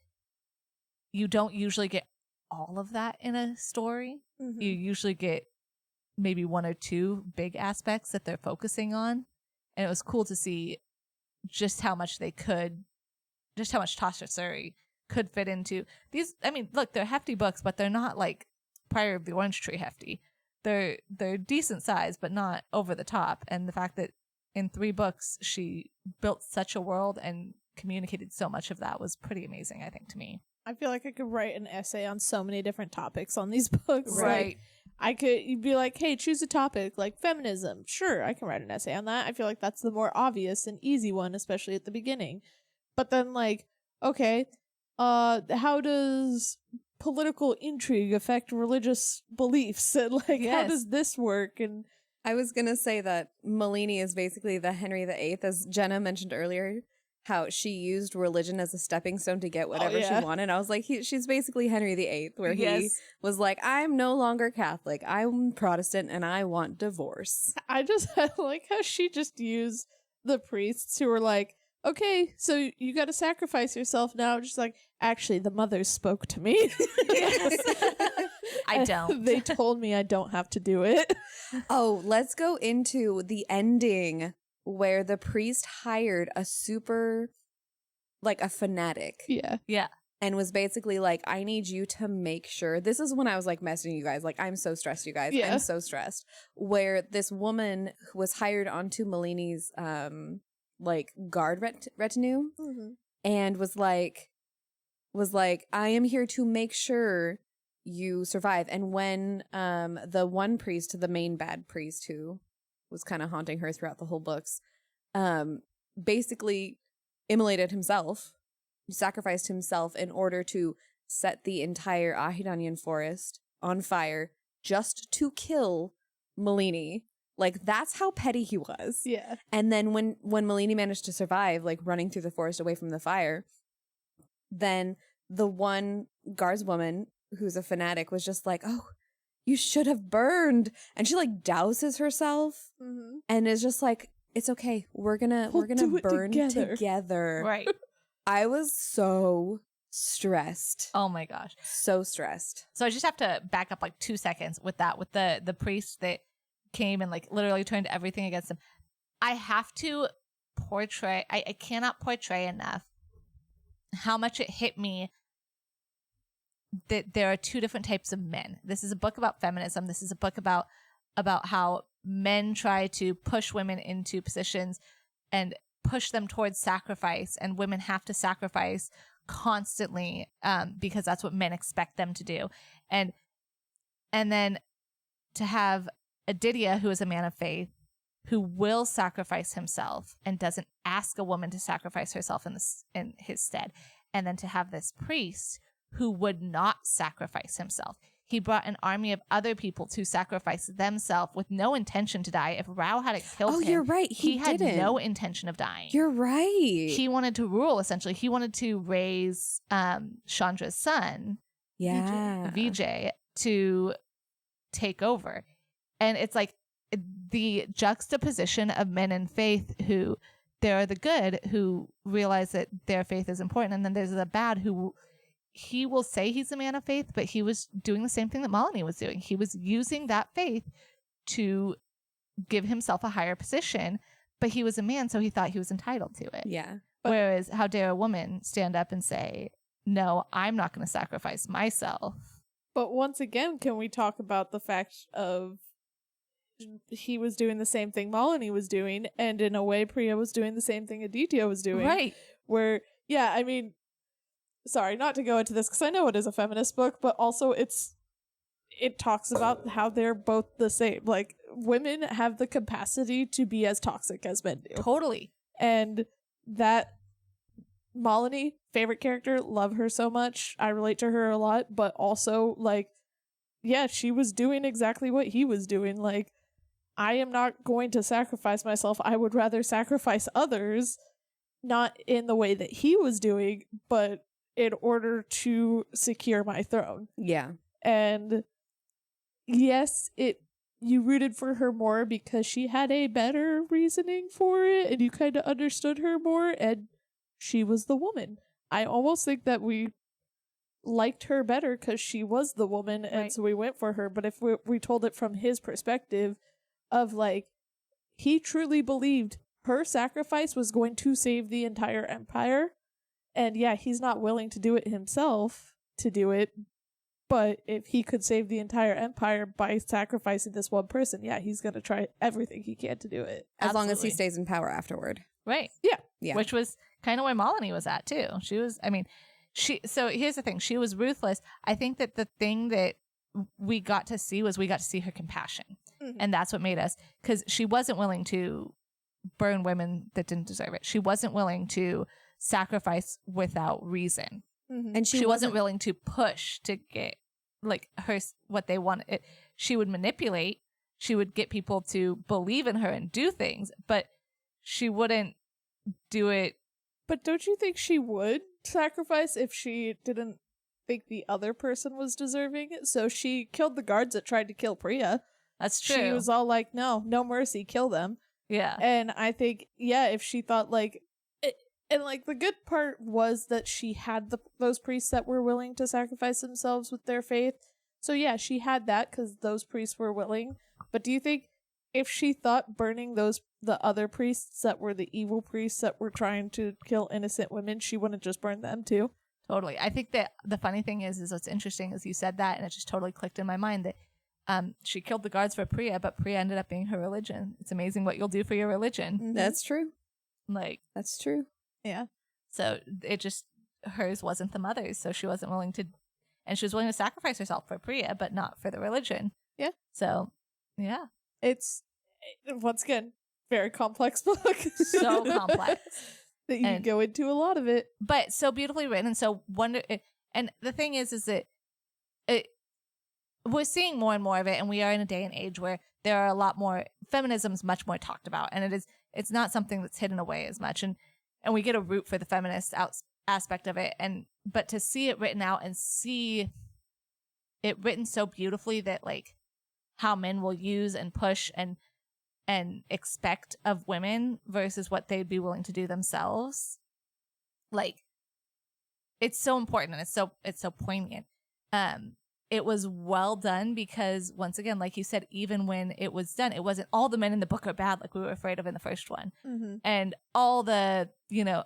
you don't usually get all of that in a story. Mhm. You usually get maybe 1 or 2 big aspects that they're focusing on. And it was cool to see just how much Tasha Suri could fit into these. I mean, look, they're hefty books, but they're not like Prior of the Orange Tree hefty. They're decent size, but not over the top. And the fact that in 3 books she built such a world and communicated so much of that was pretty amazing, I think, to me. I feel like I could write an essay on so many different topics on these books. Right. Like, you'd be like, hey, choose a topic like feminism. Sure, I can write an essay on that. I feel like that's the more obvious and easy one, especially at the beginning. But then, like, okay, how does political intrigue affect religious beliefs? And like, how Yes. does this work? And I was gonna say that Malini is basically the Henry VIII, as Jenna mentioned earlier, how she used religion as a stepping stone to get whatever yeah. she wanted. I was like, she's basically Henry VIII, where he Yes. was like, I'm no longer Catholic, I'm Protestant, and I want divorce. I like how she just used the priests who were like, okay, so you got to sacrifice yourself now. Just like, actually, the mothers spoke to me. Yes. I don't. They told me I don't have to do it. Oh, let's go into the ending where the priest hired a fanatic. Yeah. Yeah. And was basically like, I need you to make sure. This is when I was like messaging you guys. Like, I'm so stressed, you guys. Yeah. I'm so stressed. Where this woman who was hired onto Malini's guard retinue and was like, I am here to make sure you survive. And when the one priest, the main bad priest who was kind of haunting her throughout the whole books, basically immolated himself, sacrificed himself in order to set the entire Ahiranian forest on fire just to kill Malini. Like, that's how petty he was. Yeah. And then when Malini managed to survive, like running through the forest away from the fire, then the one guardswoman who's a fanatic was just like, oh, you should have burned. And she like douses herself and is just like, it's okay. We're gonna do it burn together." together. Right. I was so stressed. Oh my gosh. So stressed. So I just have to back up like 2 seconds with that, with the priest that came and like literally turned everything against him. I have to portray, I cannot portray enough how much it hit me that there are two different types of men. This is a book about feminism. This is a book about how men try to push women into positions and push them towards sacrifice, and women have to sacrifice constantly because that's what men expect them to do. And then to have Aditya, who is a man of faith, who will sacrifice himself and doesn't ask a woman to sacrifice herself in his stead. And then to have this priest who would not sacrifice himself. He brought an army of other people to sacrifice themselves with no intention to die. If Rao hadn't killed him, you're right. He had didn't. no intention of dying. You're right. He wanted to rule, essentially. He wanted to raise Chandra's son, Vijay, to take over. And it's like the juxtaposition of men in faith who, there are the good who realize that their faith is important, and then there's the bad who, he will say he's a man of faith, but he was doing the same thing that Malini was doing. He was using that faith to give himself a higher position, but he was a man, so he thought he was entitled to it. Yeah. Whereas, how dare a woman stand up and say, no, I'm not going to sacrifice myself. But once again, can we talk about the fact of he was doing the same thing Malini was doing, and in a way Priya was doing the same thing Aditya was doing. Right. Where, yeah, I mean, sorry, not to go into this because I know it is a feminist book, but also it talks about how they're both the same. Like, women have the capacity to be as toxic as men do. Totally. And that Malini, favorite character, love her so much. I relate to her a lot, but also, like, yeah, she was doing exactly what he was doing. Like, I am not going to sacrifice myself. I would rather sacrifice others, not in the way that he was doing, but in order to secure my throne. Yeah. And yes, you rooted for her more because she had a better reasoning for it, and you kind of understood her more, and she was the woman. I almost think that we liked her better because she was the woman, and so we went for her. But if we told it from his perspective of, like, he truly believed her sacrifice was going to save the entire empire, and yeah, he's not willing to do it himself to do it, but if he could save the entire empire by sacrificing this one person, yeah, he's going to try everything he can to do it. As long as he stays in power afterward. Right. Yeah. Which was kind of where Malini was at, too. She was, I mean, so here's the thing. She was ruthless. I think that the thing that we got to see was we got to see her compassion. Mm-hmm. And that's what made us, because she wasn't willing to burn women that didn't deserve it. She wasn't willing to sacrifice without reason. Mm-hmm. And she wasn't willing to push to get, like, her what they wanted. She would manipulate. She would get people to believe in her and do things, but she wouldn't do it. But don't you think she would sacrifice if she didn't think the other person was deserving? So she killed the guards that tried to kill Priya. That's true. She was all like, no mercy, kill them. Yeah. And I think, yeah, if she thought, like, and, like, the good part was that she had those priests that were willing to sacrifice themselves with their faith. So, yeah, she had that because those priests were willing. But do you think if she thought burning the other priests that were the evil priests that were trying to kill innocent women, she wouldn't just burn them too? Totally. I think that the funny thing is what's interesting is you said that, and it just totally clicked in my mind that she killed the guards for Priya, but Priya ended up being her religion. It's amazing what you'll do for your religion. Mm-hmm. That's true. Like, that's true. Yeah. So it just, hers wasn't the mother's, so she wasn't willing to, and she was willing to sacrifice herself for Priya, but not for the religion. Yeah. So, yeah. It's, once again, very complex book. So complex. That you can go into a lot of it. But so beautifully written, and so and the thing is that we're seeing more and more of it, and we are in a day and age where there are a lot more, feminism's much more talked about, and it's not something that's hidden away as much, and we get a root for the feminist aspect of it, but to see it written out and see it written so beautifully that, like, how men will use and push and expect of women versus what they'd be willing to do themselves, like, it's so important, and it's so poignant. It was well done because, once again, like you said, even when it was done, it wasn't all the men in the book are bad like we were afraid of in the first one. Mm-hmm. And all the,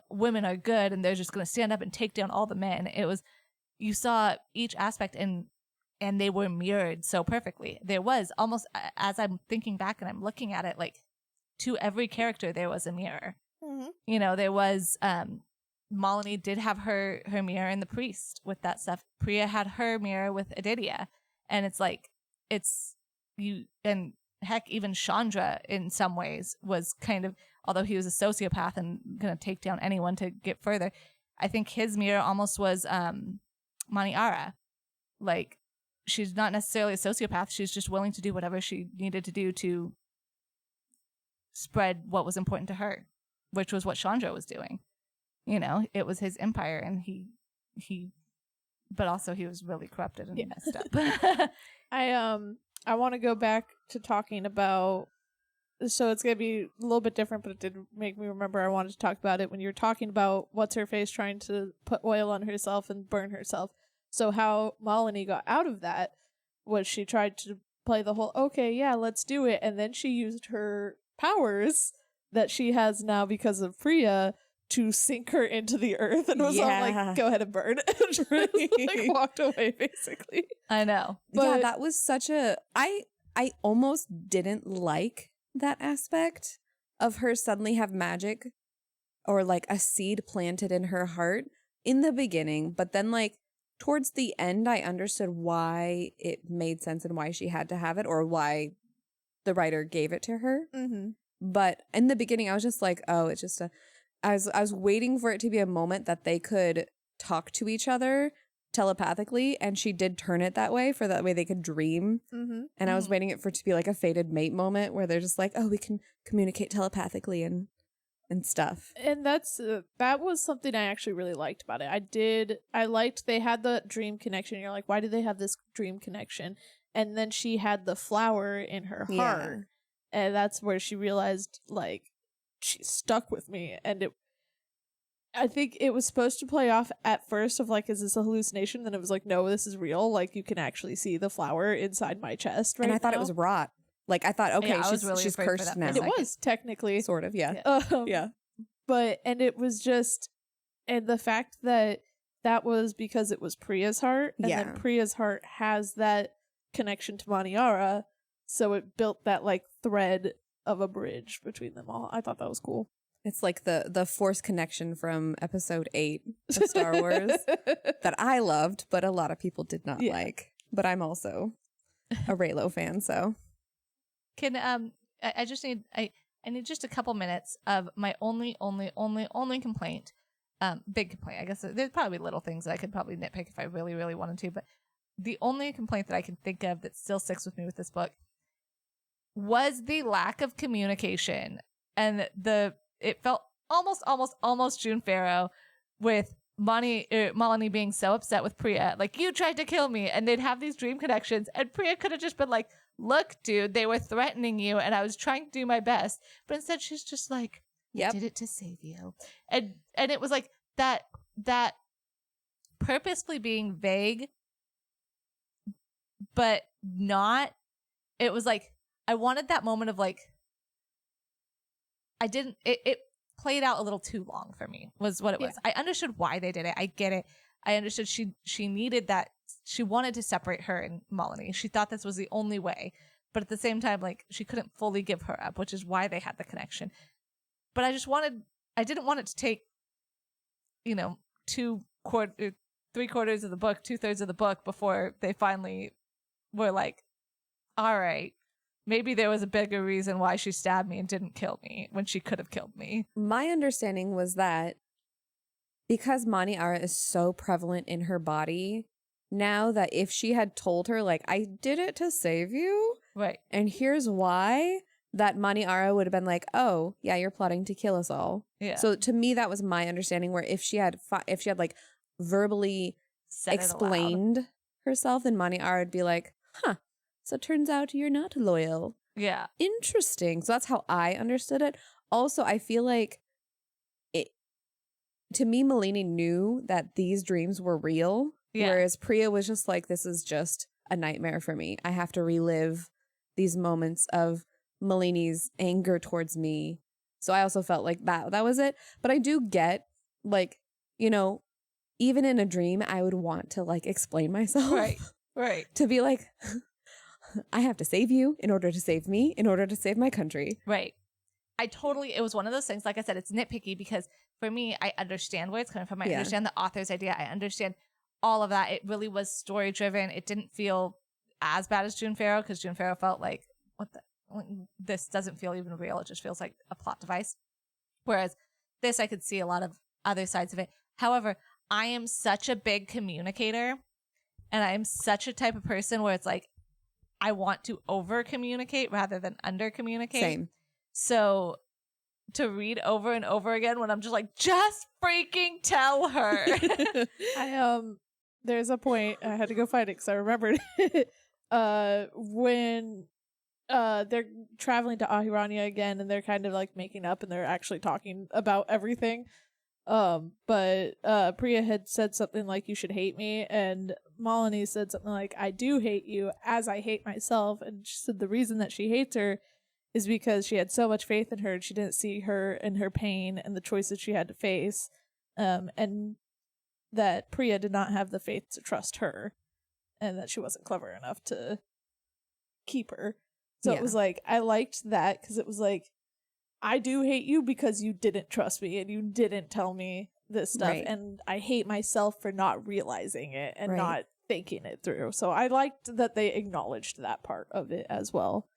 women are good and they're just going to stand up and take down all the men. It was, you saw each aspect and they were mirrored so perfectly. There was almost, as I'm thinking back and I'm looking at it, like to every character there was a mirror. Mm-hmm. You know, there was Malini did have her mirror in the priest with that stuff. Priya had her mirror with Aditya, and it's like it's you and heck, even Chandra in some ways was kind of, although he was a sociopath and gonna take down anyone to get further, I think his mirror almost was Maniara. Like, she's not necessarily a sociopath. She's just willing to do whatever she needed to do to spread what was important to her, which was what Chandra was doing. You know, it was his empire, and he but also he was really corrupted and messed up. I want to go back to talking about, so it's going to be a little bit different, but it did make me remember I wanted to talk about it when you were talking about what's her face trying to put oil on herself and burn herself. So how Malini got out of that was she tried to play the whole, okay, yeah, let's do it. And then she used her powers that she has now because of Priya to sink her into the earth, and was all like, go ahead and burn. And just, like, walked away, basically. I know. But yeah, that was such a... I almost didn't like that aspect of her suddenly have magic or like a seed planted in her heart in the beginning, but then like towards the end I understood why it made sense and why she had to have it, or why the writer gave it to her. Mm-hmm. But in the beginning I was just like, oh, it's just a... I was waiting for it to be a moment that they could talk to each other telepathically, and she did turn it that way, for that way they could dream. Mm-hmm. And I was waiting it for it to be like a fated mate moment where they're just like, oh, we can communicate telepathically and stuff. And that's that was something I actually really liked about it. I liked they had the dream connection. You're like, why do they have this dream connection? And then she had the flower in her heart, and that's where she realized, like, she's stuck with me. And I think it was supposed to play off at first of like, is this a hallucination? Then it was like, no, this is real. Like, you can actually see the flower inside my chest right now. And I thought it was rot. Like, I thought, okay, she's really cursed now. And it was technically. Sort of, yeah. Yeah. But, and it was just, and the fact that was because it was Priya's heart. And then Priya's heart has that connection to Maniara. So it built that like thread of a bridge between them all. I thought that was cool. It's like the Force connection from episode 8 of Star Wars that I loved, but a lot of people did not like. But I'm also a Reylo fan, so. Can I just need I need just a couple minutes of my only complaint. Big complaint. I guess there's probably little things that I could probably nitpick if I really, really wanted to, but the only complaint that I can think of that still sticks with me with this book was the lack of communication, and it felt almost June Farrow with Malini being so upset with Priya, like, you tried to kill me, and they'd have these dream connections, and Priya could have just been like, look, dude, they were threatening you, and I was trying to do my best, but instead she's just like, I did it to save you, and it was like that purposefully being vague, but not. It was like, I wanted that moment of like, it played out a little too long for me, was what it was. I understood why they did it. I get it. I understood she needed that. She wanted to separate her and Malini. She thought this was the only way. But at the same time, like, she couldn't fully give her up, which is why they had the connection. But I didn't want it to take, 3/4 of the book, 2/3 of the book before they finally were like, all right, maybe there was a bigger reason why she stabbed me and didn't kill me when she could have killed me. My understanding was that because Maniara is so prevalent in her body now, that if she had told her, like, I did it to save you, right, and here's why, that Maniara would have been like, oh, yeah, you're plotting to kill us all. Yeah. So to me, that was my understanding, where if she had like verbally explained herself, then Maniara would be like, huh, so it turns out you're not loyal. Yeah. Interesting. So that's how I understood it. Also, I feel like to me, Malini knew that these dreams were real. Yeah. Whereas Priya was just like, this is just a nightmare for me. I have to relive these moments of Malini's anger towards me. So I also felt like that was it. But I do get, like, even in a dream, I would want to like explain myself. Right. To be like, I have to save you in order to save me, in order to save my country. Right. It was one of those things, like I said, it's nitpicky because for me, I understand where it's coming from. I understand the author's idea. I understand all of that. It really was story driven. It didn't feel as bad as June Farrow because June Farrow felt like, this doesn't feel even real. It just feels like a plot device. Whereas this, I could see a lot of other sides of it. However, I am such a big communicator and I am such a type of person where it's like, I want to over communicate rather than under communicate. Same. So to read over and over again when I'm just like, just freaking tell her. There's a point I had to go find it because I remembered it. When they're traveling to Ahirania again and they're kind of like making up and they're actually talking about everything. But Priya had said something like, you should hate me, and Malini said something like, I do hate you as I hate myself. And she said the reason that she hates her is because she had so much faith in her and she didn't see her and her pain and the choices she had to face, and that Priya did not have the faith to trust her and that she wasn't clever enough to keep her. So it was like, I liked that because it was like, I do hate you because you didn't trust me and you didn't tell me this stuff. Right. And I hate myself for not realizing it and not thinking it through. So I liked that they acknowledged that part of it as well.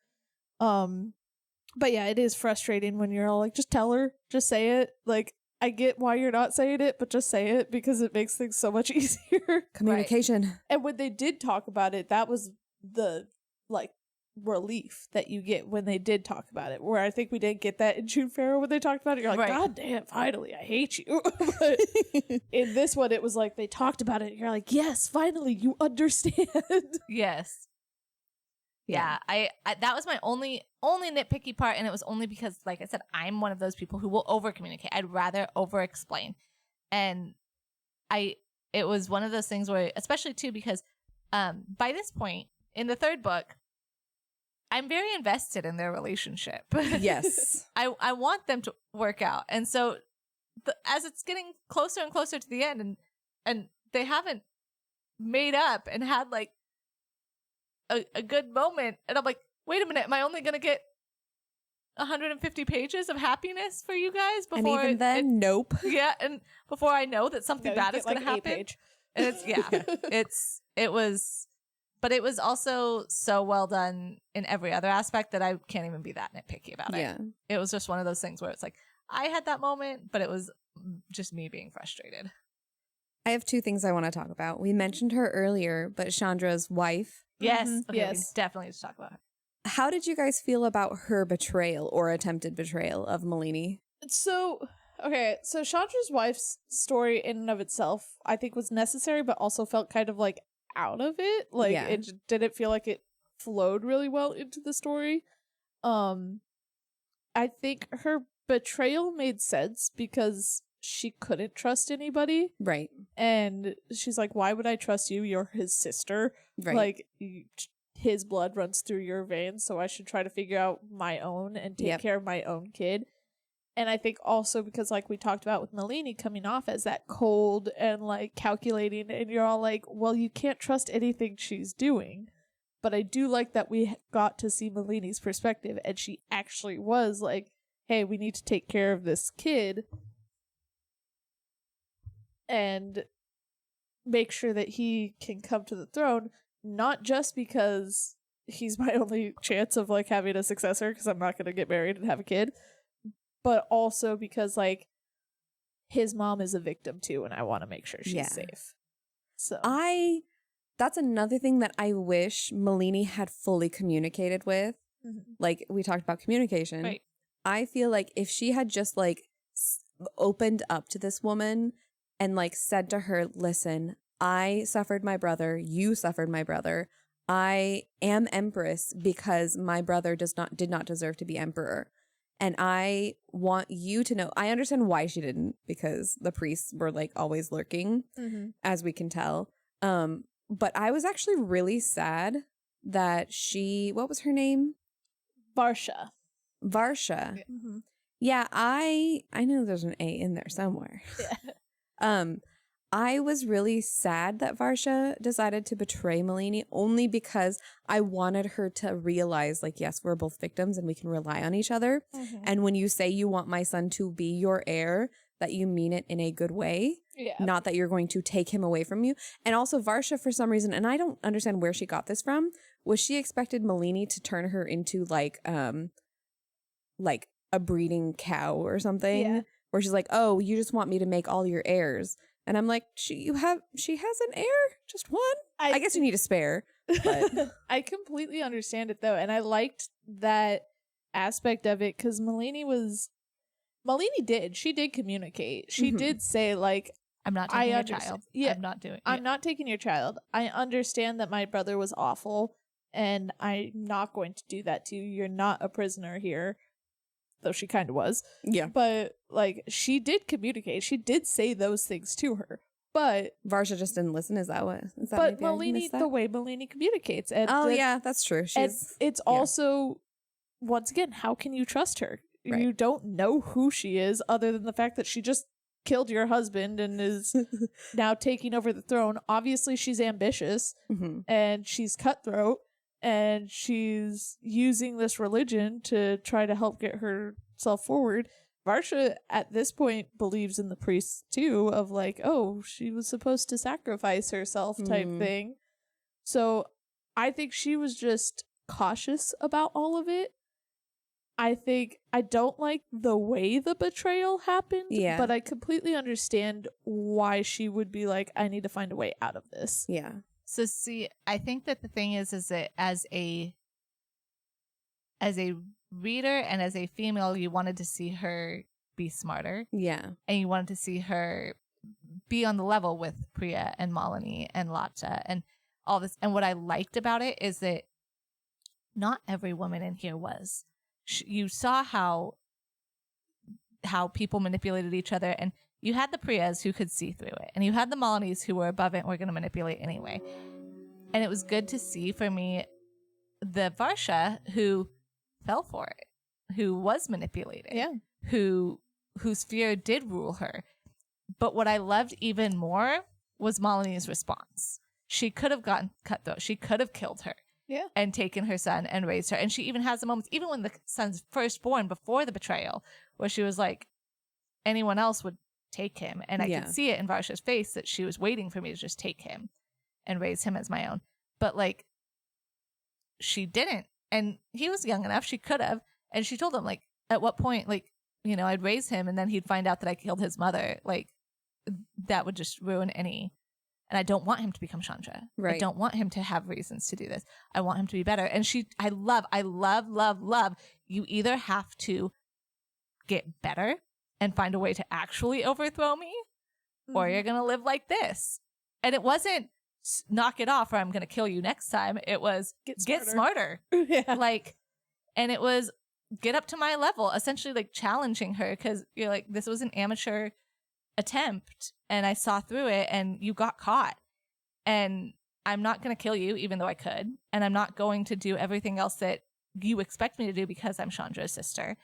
But yeah, it is frustrating when you're all like, just tell her, just say it. Like, I get why you're not saying it, but just say it because it makes things so much easier. Communication. Right. And when they did talk about it, that was the like relief that you get when they did talk about it, where I think we didn't get that in June Farrow when they talked about it. You're like, God damn, finally, I hate you. But in this one, it was like they talked about it and you're like, yes, finally, you understand. Yes. Yeah, I that was my only nitpicky part, and it was only because, like I said, I'm one of those people who will over communicate. I'd rather over explain, and it was one of those things where, especially too, because by this point in the third book, I'm very invested in their relationship. Yes. I want them to work out. And so as it's getting closer and closer to the end and they haven't made up and had like a good moment. And I'm like, wait a minute, am I only going to get 150 pages of happiness for you guys before? And even then, nope. Yeah. And before I know that something bad is going to happen. And it's, but it was also so well done in every other aspect that I can't even be that nitpicky about it. Yeah. It was just one of those things where it's like, I had that moment, but it was just me being frustrated. I have two things I want to talk about. We mentioned her earlier, but Chandra's wife. Yes. Mm-hmm. Okay, yes. we definitely need to talk about her. How did you guys feel about her betrayal or attempted betrayal of Malini? So Chandra's wife's story in and of itself, I think, was necessary, but also felt kind of like out of it. Like, it didn't feel like it flowed really well into the story. I think her betrayal made sense because she couldn't trust anybody. Right. And she's like, why would I trust you? You're his sister. Right. Like, his blood runs through your veins, so I should try to figure out my own and take care of my own kid. And I think also because, like we talked about with Malini coming off as that cold and like calculating, and you're all like, well, you can't trust anything she's doing. But I do like that we got to see Malini's perspective, and she actually was like, hey, we need to take care of this kid and make sure that he can come to the throne, not just because he's my only chance of like having a successor because I'm not going to get married and have a kid, but also because like his mom is a victim too, and I want to make sure she's safe. So that's another thing that I wish Malini had fully communicated with. Mm-hmm. Like we talked about communication. Right. I feel like if she had just like opened up to this woman and like said to her, listen, I suffered my brother, you suffered my brother. I am empress because my brother did not deserve to be emperor. And I want you to know, I understand why she didn't, because the priests were like always lurking, as we can tell. But I was actually really sad that what was her name? Varsha. Yeah, yeah, I know there's an A in there somewhere. Yeah. I was really sad that Varsha decided to betray Malini only because I wanted her to realize, like, yes, we're both victims and we can rely on each other. Mhm. And when you say you want my son to be your heir, that you mean it in a good way, not that you're going to take him away from you. And also Varsha, for some reason, and I don't understand where she got this from, was she expected Malini to turn her into like a breeding cow or something? Yeah. Where she's like, oh, you just want me to make all your heirs. And I'm like, she has an heir? Just one? I guess you need a spare. But I completely understand it though. And I liked that aspect of it because Malini did communicate. She did say, like, I'm not taking your child. Yeah, I'm not doing I'm not taking your child. I understand that my brother was awful and I'm not going to do that to you. You're not a prisoner here. Though she kind of was. yeah. But, like, she did communicate. She did say those things to her. But Varsha just didn't listen. Is that but maybe I Malini, missed that? the way Malini communicates. And Yeah, that's true. it's also, once again, how can you trust her? Right. You don't know who she is other than the fact that she just killed your husband and is now taking over the throne. Obviously, she's ambitious and she's cutthroat. And she's using this religion to try to help get herself forward. Varsha, at this point, believes in the priests, too, of like, oh, she was supposed to sacrifice herself type thing. So I think she was just cautious about all of it. I don't like the way the betrayal happened, but I completely understand why she would be like, I need to find a way out of this. Yeah. So see, I think that the thing is that as a reader and as a female, you wanted to see her be smarter. Yeah. And you wanted to see her be on the level with Priya and Malini and Latcha and all this. And what I liked about it is that not every woman in here was. You saw how people manipulated each other, and you had the Priyas who could see through it, and you had the Malinis who were above it and were going to manipulate anyway. And it was good to see for me the Varsha who fell for it, who was manipulated, whose fear did rule her. But what I loved even more was Malini's response. She could have gotten cutthroat. She could have killed her. Yeah. And taken her son and raised her. And she even has the moments, even when the son's first born before the betrayal, where she was like, anyone else would take him. And I could see it in Varsha's face that she was waiting for me to just take him and raise him as my own. But like, she didn't. And he was young enough. She could have. And she told him, like, at what point, like, you know, I'd raise him and then he'd find out that I killed his mother. Like, that would just ruin any. And I don't want him to become Chandra. Right. I don't want him to have reasons to do this. I want him to be better. And I love. You either have to get better and find a way to actually overthrow me, or you're going to live like this. And it wasn't knock it off or I'm going to kill you next time. It was get smarter. Like, and it was get up to my level, essentially like challenging her because you're like, this was an amateur attempt and I saw through it and you got caught and I'm not going to kill you even though I could, and I'm not going to do everything else that you expect me to do because I'm Chandra's sister,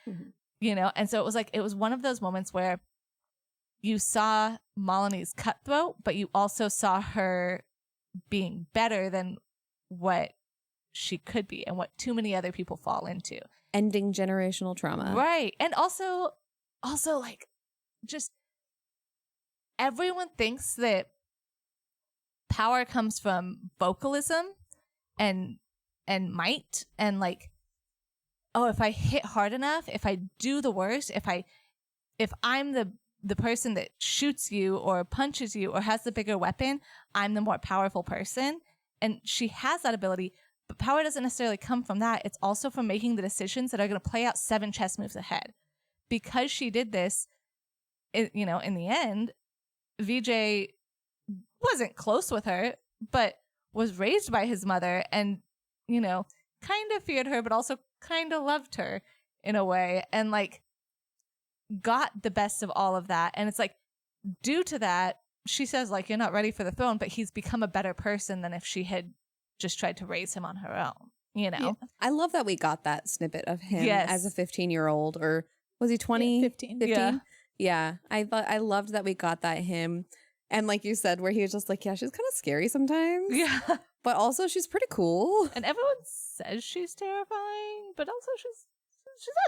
you know? And so it was like, it was one of those moments where you saw Malini's cutthroat, but you also saw her being better than what she could be and what too many other people fall into. Ending generational trauma. Right. And also like just everyone thinks that power comes from vocalism and might and like, oh, if I hit hard enough, if I do the worst, if I'm the person that shoots you or punches you or has the bigger weapon, I'm the more powerful person. And she has that ability, but power doesn't necessarily come from that. It's also from making the decisions that are going to play out 7 chess moves ahead. Because she did this, you know, in the end, Vijay wasn't close with her, but was raised by his mother and, you know, kind of feared her, but also kind of loved her in a way and like got the best of all of that. And it's like, due to that, she says like, you're not ready for the throne, but he's become a better person than if she had just tried to raise him on her own, you know? Yeah. I love that we got that snippet of him as a 15-year-old, or was he 20? 15. 15? Yeah. I loved that we got that him. And like you said, where he was just like, yeah, she's kind of scary sometimes. Yeah. But also she's pretty cool. And everyone says she's terrifying, but also she's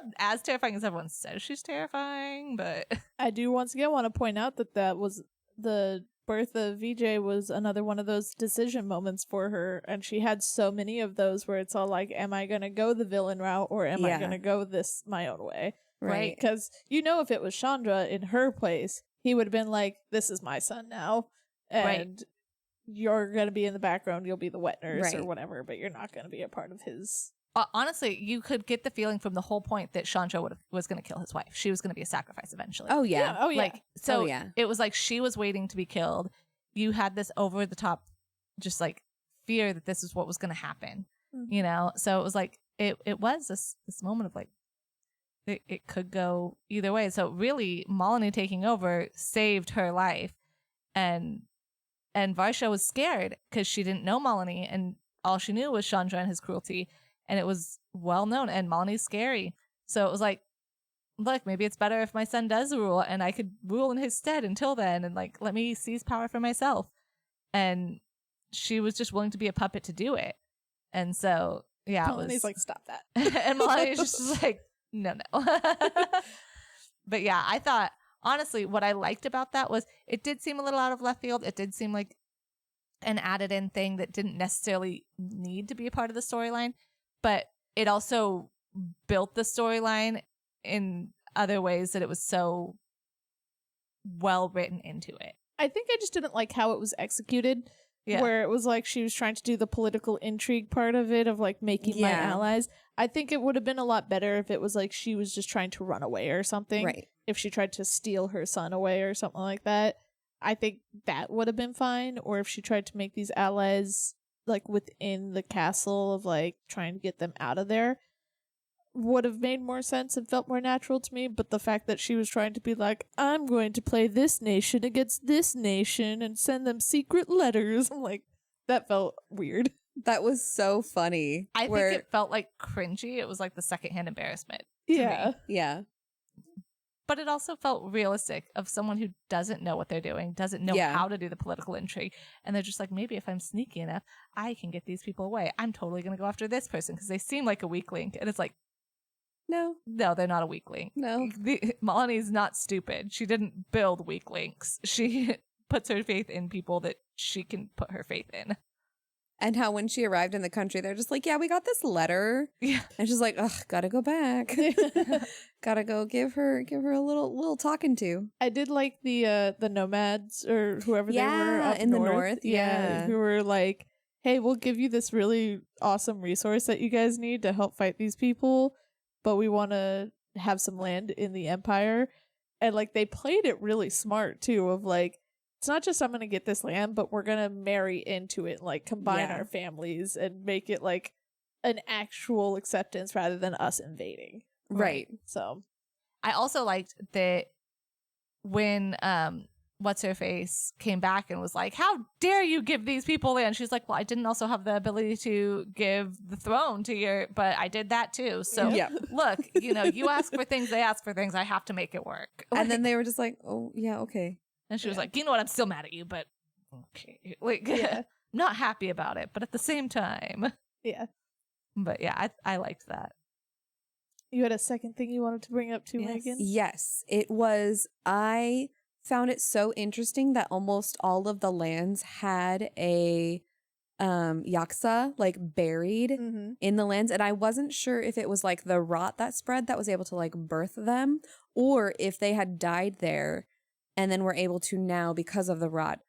not as terrifying as everyone says she's terrifying, but I do once again want to point out that was the birth of VJ was another one of those decision moments for her, and she had so many of those where it's all like, am I going to go the villain route or am I going to go this my own way? Right. Because if it was Chandra in her place, he would have been like, this is my son now, and you're going to be in the background, you'll be the wet nurse or whatever, but you're not going to be a part of his... honestly, you could get the feeling from the whole point that Chandra was going to kill his wife. She was going to be a sacrifice eventually. Oh, yeah. Oh, yeah. Like, so it was like she was waiting to be killed. You had this over the top, just like fear that this is what was going to happen, you know? So it was like, it was this moment of like, it could go either way. So really, Malini taking over saved her life. And Varsha was scared because she didn't know Malini, and all she knew was Chandra and his cruelty. And it was well known, and Malini's scary. So it was like, look, maybe it's better if my son does rule and I could rule in his stead until then, and like, let me seize power for myself. And she was just willing to be a puppet to do it. And so, yeah. Malini's like, stop that. And Malini's just like, no. But yeah, I thought, honestly, what I liked about that was it did seem a little out of left field. It did seem like an added in thing that didn't necessarily need to be a part of the storyline. But it also built the storyline in other ways that it was so well written into it. I think I just didn't like how it was executed. Yeah. Where it was like she was trying to do the political intrigue part of it, of like making my allies. I think it would have been a lot better if it was like she was just trying to run away or something. Right. If she tried to steal her son away or something like that. I think that would have been fine. Or if she tried to make these allies like within the castle, of like trying to get them out of there, would have made more sense and felt more natural to me. But the fact that she was trying to be like, I'm going to play this nation against this nation and send them secret letters, I'm like, that felt weird. That was so funny. I think it felt like cringy. It was like the secondhand embarrassment to me. Yeah. But it also felt realistic, of someone who doesn't know what they're doing, doesn't know how to do the political intrigue. And they're just like, maybe if I'm sneaky enough, I can get these people away. I'm totally going to go after this person because they seem like a weak link. And it's like, no, they're not a weak link. No. Malini's not stupid. She didn't build weak links. She puts her faith in people that she can put her faith in. And how when she arrived in the country, they're just like, yeah, we got this letter. Yeah. And she's like, ugh, gotta go back. Gotta go give her a little talking to. I did like the nomads or whoever they were up in the north. Yeah. Who were like, hey, we'll give you this really awesome resource that you guys need to help fight these people, but we want to have some land in the Empire. And like they played it really smart too, of like, it's not just I'm going to get this land, but we're going to marry into it, like combine our families and make it like an actual acceptance rather than us invading. Right. So I also liked that when What's-Her-Face came back and was like, how dare you give these people land? She's like, well, I didn't also have the ability to give the throne to but I did that too. So look, you ask for things, they ask for things. I have to make it work. And then they were just like, oh, yeah, okay. And she was like, you know what? I'm still mad at you, but okay. Like, not happy about it, but at the same time. Yeah. But yeah, I liked that. You had a second thing you wanted to bring up too, Megan? Yes. It was, I found it so interesting that almost all of the lands had a yaksa like buried in the lands. And I wasn't sure if it was like the rot that spread that was able to like birth them, or if they had died there and then were able to now, because of the rot,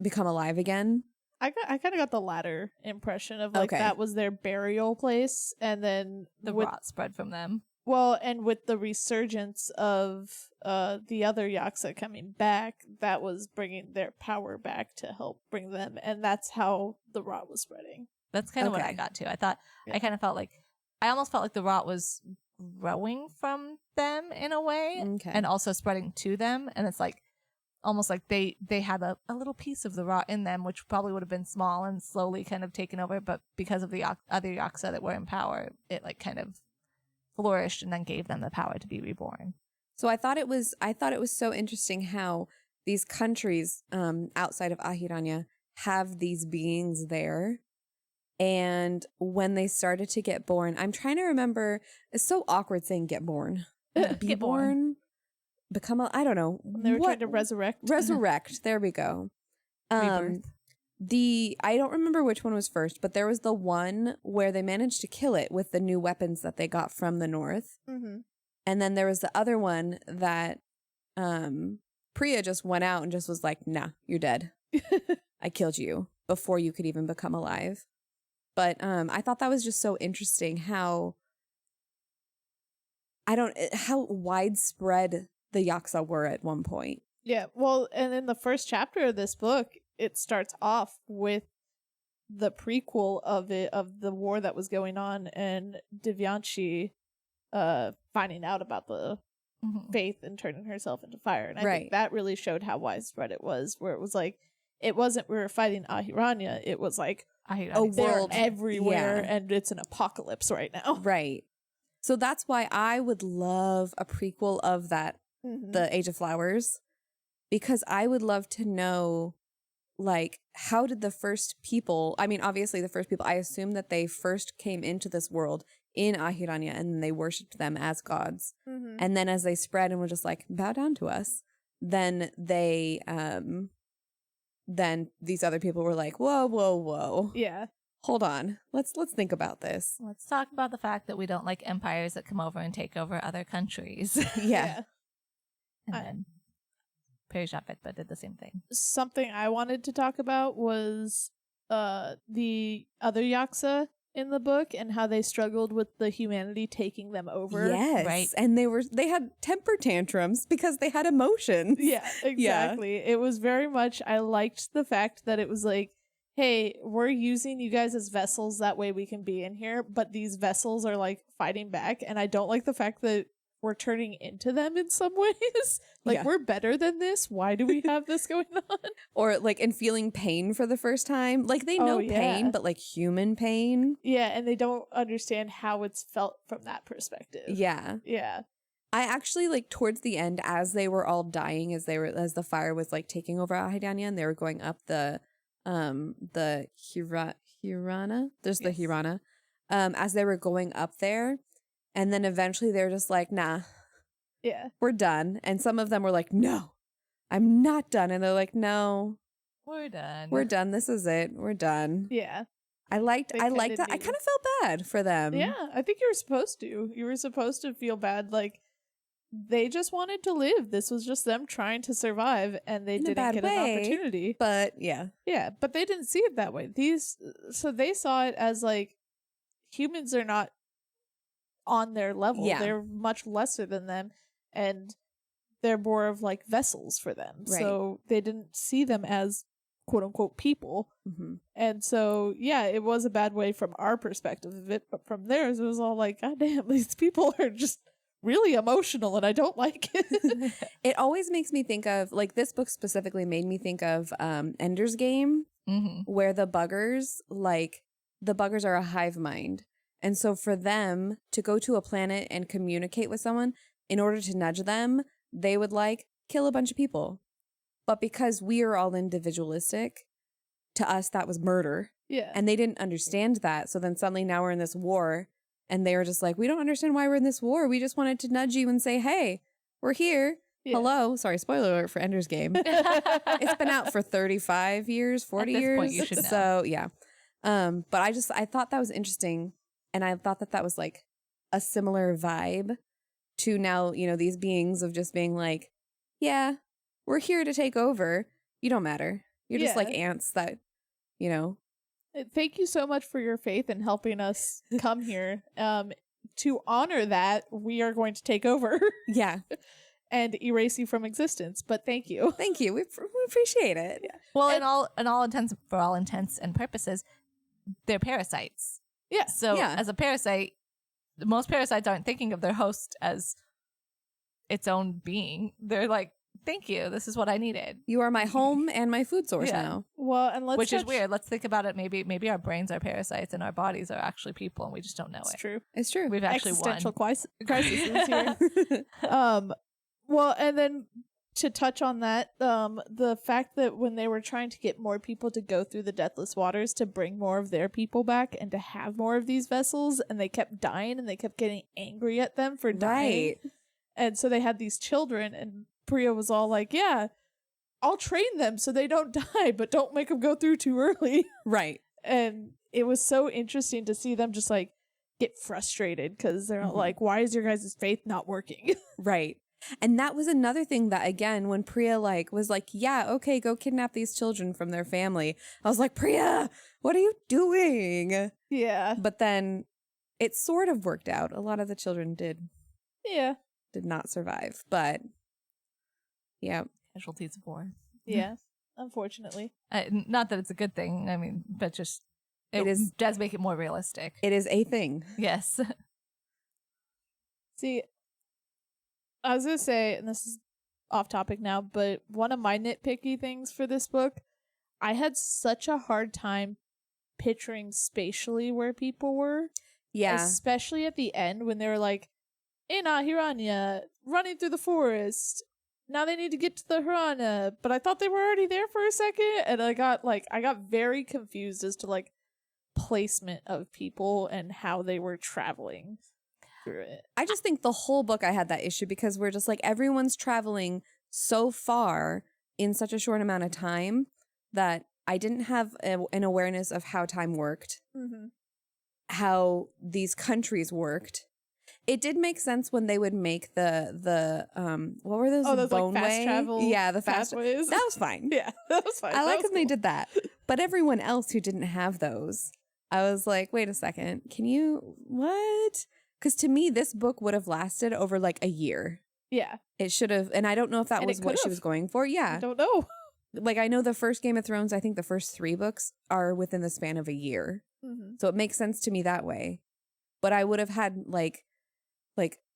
become alive again. I kind of got the latter impression of like that was their burial place, and then the rot spread from them. Well, and with the resurgence of the other Yaksa coming back, that was bringing their power back to help bring them, and that's how the rot was spreading. That's kind of what I got to. I thought I kind of felt like I almost felt like the rot was growing from them in a way, and also spreading to them, and it's like almost like they had a little piece of the rot in them, which probably would have been small and slowly kind of taken over, but because of the other Yaksa that were in power, it like kind of flourished and then gave them the power to be reborn. So I thought it was so interesting how these countries outside of Ahiranya have these beings there. And when they started to get born, I'm trying to remember, it's so awkward saying get born. Be Get born. Become I don't know. When they were trying to resurrect. Resurrect. There we go. Rebirth. I don't remember which one was first, but there was the one where they managed to kill it with the new weapons that they got from the north. Mm-hmm. And then there was the other one that Priya just went out and just was like, nah, you're dead. I killed you before you could even become alive. But I thought that was just so interesting how widespread the Yaksa were at one point. Yeah, well, and in the first chapter of this book, it starts off with the prequel of the war that was going on, and Divyanshi finding out about the faith and turning herself into fire. And I think that really showed how widespread it was, where it was like, it wasn't we were fighting Ahiranya, it was like a world everywhere, and it's an apocalypse right now. Right. So that's why I would love a prequel of that, the Age of Flowers, because I would love to know, like, how did the first people, I mean, obviously the first people, I assume that they first came into this world in Ahiranya and then they worshipped them as gods. And then as they spread and were just like, bow down to us, then they, then these other people were like, whoa. Yeah. Hold on. Let's think about this. Let's talk about the fact that we don't like empires that come over and take over other countries. Yeah. And then Persia-Fetba did the same thing. Something I wanted to talk about was the other Yaksa in the book and how they struggled with the humanity taking them over. Yes. Right. And they had temper tantrums because they had emotions. Yeah, exactly. It was very much, I liked the fact that it was like, hey, we're using you guys as vessels, that way we can be in here, but these vessels are like fighting back, and I don't like the fact that we're turning into them in some ways. Like, we're better than this. Why do we have this going on? Or like, and feeling pain for the first time. Like, they know pain, but like human pain. Yeah, and they don't understand how it's felt from that perspective. Yeah. Yeah. I actually, like, towards the end, as they were all dying, as the fire was like taking over Ahidanya, and they were going up the Hirana. There's the Hirana. As they were going up there, and then eventually they're just like, nah. Yeah. We're done. And some of them were like, no, I'm not done. And they're like, no. We're done. We're done. This is it. We're done. Yeah. I liked that. I kind of felt bad for them. Yeah, I think you were supposed to. You were supposed to feel bad. Like, they just wanted to live. This was just them trying to survive, and they didn't get an opportunity. But yeah. Yeah, but they didn't see it that way. So they saw it as like, humans are not on their level. Yeah. They're much lesser than them, and they're more of like vessels for them. Right. So they didn't see them as quote unquote people. And so, yeah, it was a bad way from our perspective of it, but from theirs, it was all like, God damn, these people are just really emotional and I don't like it. It always makes me think of, like, this book specifically made me think of Ender's Game, where the buggers are a hive mind. And so for them to go to a planet and communicate with someone, in order to nudge them, they would like kill a bunch of people. But because we are all individualistic, to us that was murder. Yeah. And they didn't understand that. So then suddenly now we're in this war, and they were just like, we don't understand why we're in this war. We just wanted to nudge you and say, hey, we're here. Yeah. Hello. Sorry, spoiler alert for Ender's Game. It's been out for 35 years, 40 years. At this point, you should know. So yeah. But I thought that was interesting. And I thought that was like a similar vibe to now, these beings of just being like, yeah, we're here to take over. You don't matter. You're just like ants that, Thank you so much for your faith in helping us come here. To honor that, we are going to take over. Yeah. And erase you from existence. But thank you. Thank you. We appreciate it. Yeah. Well, for all intents and purposes, they're parasites. Yeah. So as a parasite, most parasites aren't thinking of their host as its own being. They're like, thank you. This is what I needed. You are my home and my food source now. Well, and which is weird. Let's think about it. Maybe our brains are parasites and our bodies are actually people, and we just don't know it. True. It's true. We've actually existential crises here. Well, and then to touch on that, the fact that when they were trying to get more people to go through the Deathless Waters to bring more of their people back and to have more of these vessels, and they kept dying and they kept getting angry at them for dying. Right. And so they had these children, and Priya was all like, yeah, I'll train them so they don't die, but don't make them go through too early. Right. And it was so interesting to see them just like get frustrated because they're like, why is your guys' faith not working? Right. And that was another thing that, again, when Priya like was like, yeah, okay, go kidnap these children from their family. I was like, Priya, what are you doing? Yeah. But then it sort of worked out. A lot of the children did not survive. But yeah. Casualties of war. Yeah. Unfortunately. Not that it's a good thing. I mean, but just does make it more realistic. It is a thing. Yes. See, I was going to say, and this is off topic now, but one of my nitpicky things for this book, I had such a hard time picturing spatially where people were. Yeah. Especially at the end when they were like, Ina, Hiranya, running through the forest. Now they need to get to the Hiranya. But I thought they were already there for a second. And I got very confused as to like placement of people and how they were traveling through it. I just think the whole book I had that issue because we're just like everyone's traveling so far in such a short amount of time that I didn't have an awareness of how time worked, how these countries worked. It did make sense when they would make the what were those? Those bone like fast way? travel. Yeah, the fast ways. That was fine. Yeah, that was fine. I like when they did that. But everyone else who didn't have those, I was like, wait a second, can you what? Because to me, this book would have lasted over like a year. Yeah, it should have, and I don't know if that was what she was going for. Yeah, I don't know. Like I know the first Game of Thrones, I think the first 3 books are within the span of a year, so it makes sense to me that way. But I would have had like,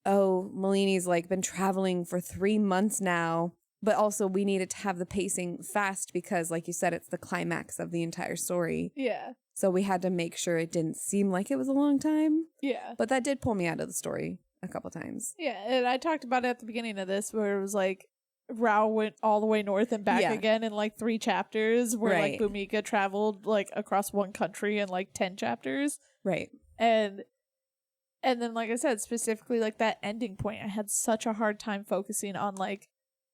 oh, Malini's like been traveling for 3 months now, but also we needed to have the pacing fast because, like you said, it's the climax of the entire story. Yeah. So we had to make sure it didn't seem like it was a long time. Yeah. But that did pull me out of the story a couple times. Yeah, and I talked about it at the beginning of this where it was like Rao went all the way north and back again in like 3 chapters where like Bhumika traveled like across one country in like 10 chapters. Right. And then like I said, specifically like that ending point, I had such a hard time focusing on like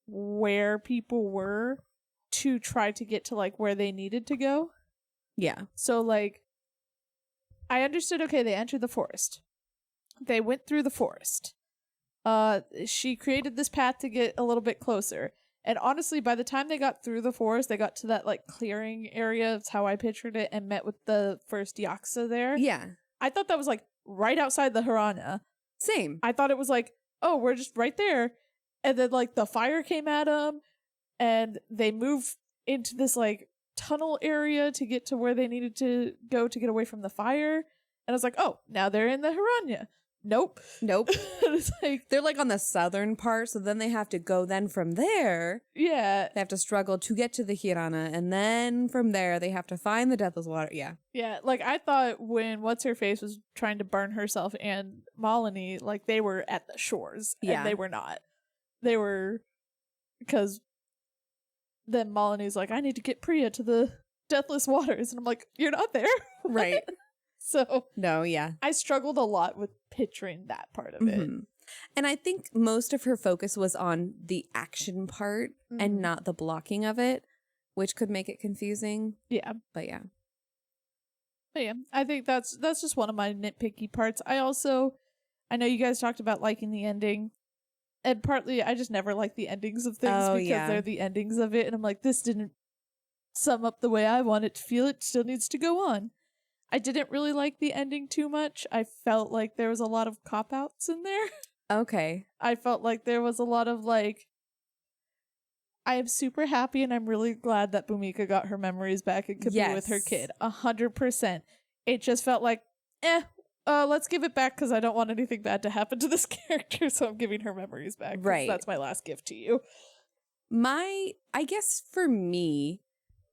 where people were to try to get to like where they needed to go. Yeah. So like I understood, okay, they entered the forest. They went through the forest. She created this path to get a little bit closer. And honestly, by the time they got through the forest, they got to that like clearing area. That's how I pictured it, and met with the first Yaksa there. Yeah. I thought that was like right outside the Hiranya. Same. I thought it was like, oh, we're just right there. And then like the fire came at them and they moved into this like tunnel area to get to where they needed to go to get away from the fire. And I was like, oh, now they're in the Hiranya. Nope. It's like they're like on the southern part, so then they have to go then from there. Yeah. They have to struggle to get to the Hirana, and then from there they have to find the Deathless Water. Yeah. Yeah, like I thought when What's-Her-Face was trying to burn herself and Malini, like they were at the shores. Yeah. And they were not. They were, because then Malini's like, I need to get Priya to the Deathless Waters. And I'm like, you're not there. Right. So no, yeah. I struggled a lot with picturing that part of it. And I think most of her focus was on the action part and not the blocking of it, which could make it confusing. Yeah. But yeah. I think that's just one of my nitpicky parts. I know you guys talked about liking the ending. And partly I just never like the endings of things because they're the endings of it. And I'm like, this didn't sum up the way I want it to feel. It still needs to go on. I didn't really like the ending too much. I felt like there was a lot of cop-outs in there. Okay. I felt like there was a lot of like, I am super happy and I'm really glad that Bhumika got her memories back and could be with her kid. 100%. It just felt like, let's give it back because I don't want anything bad to happen to this character, so I'm giving her memories back. Right. That's my last gift to you. I guess for me,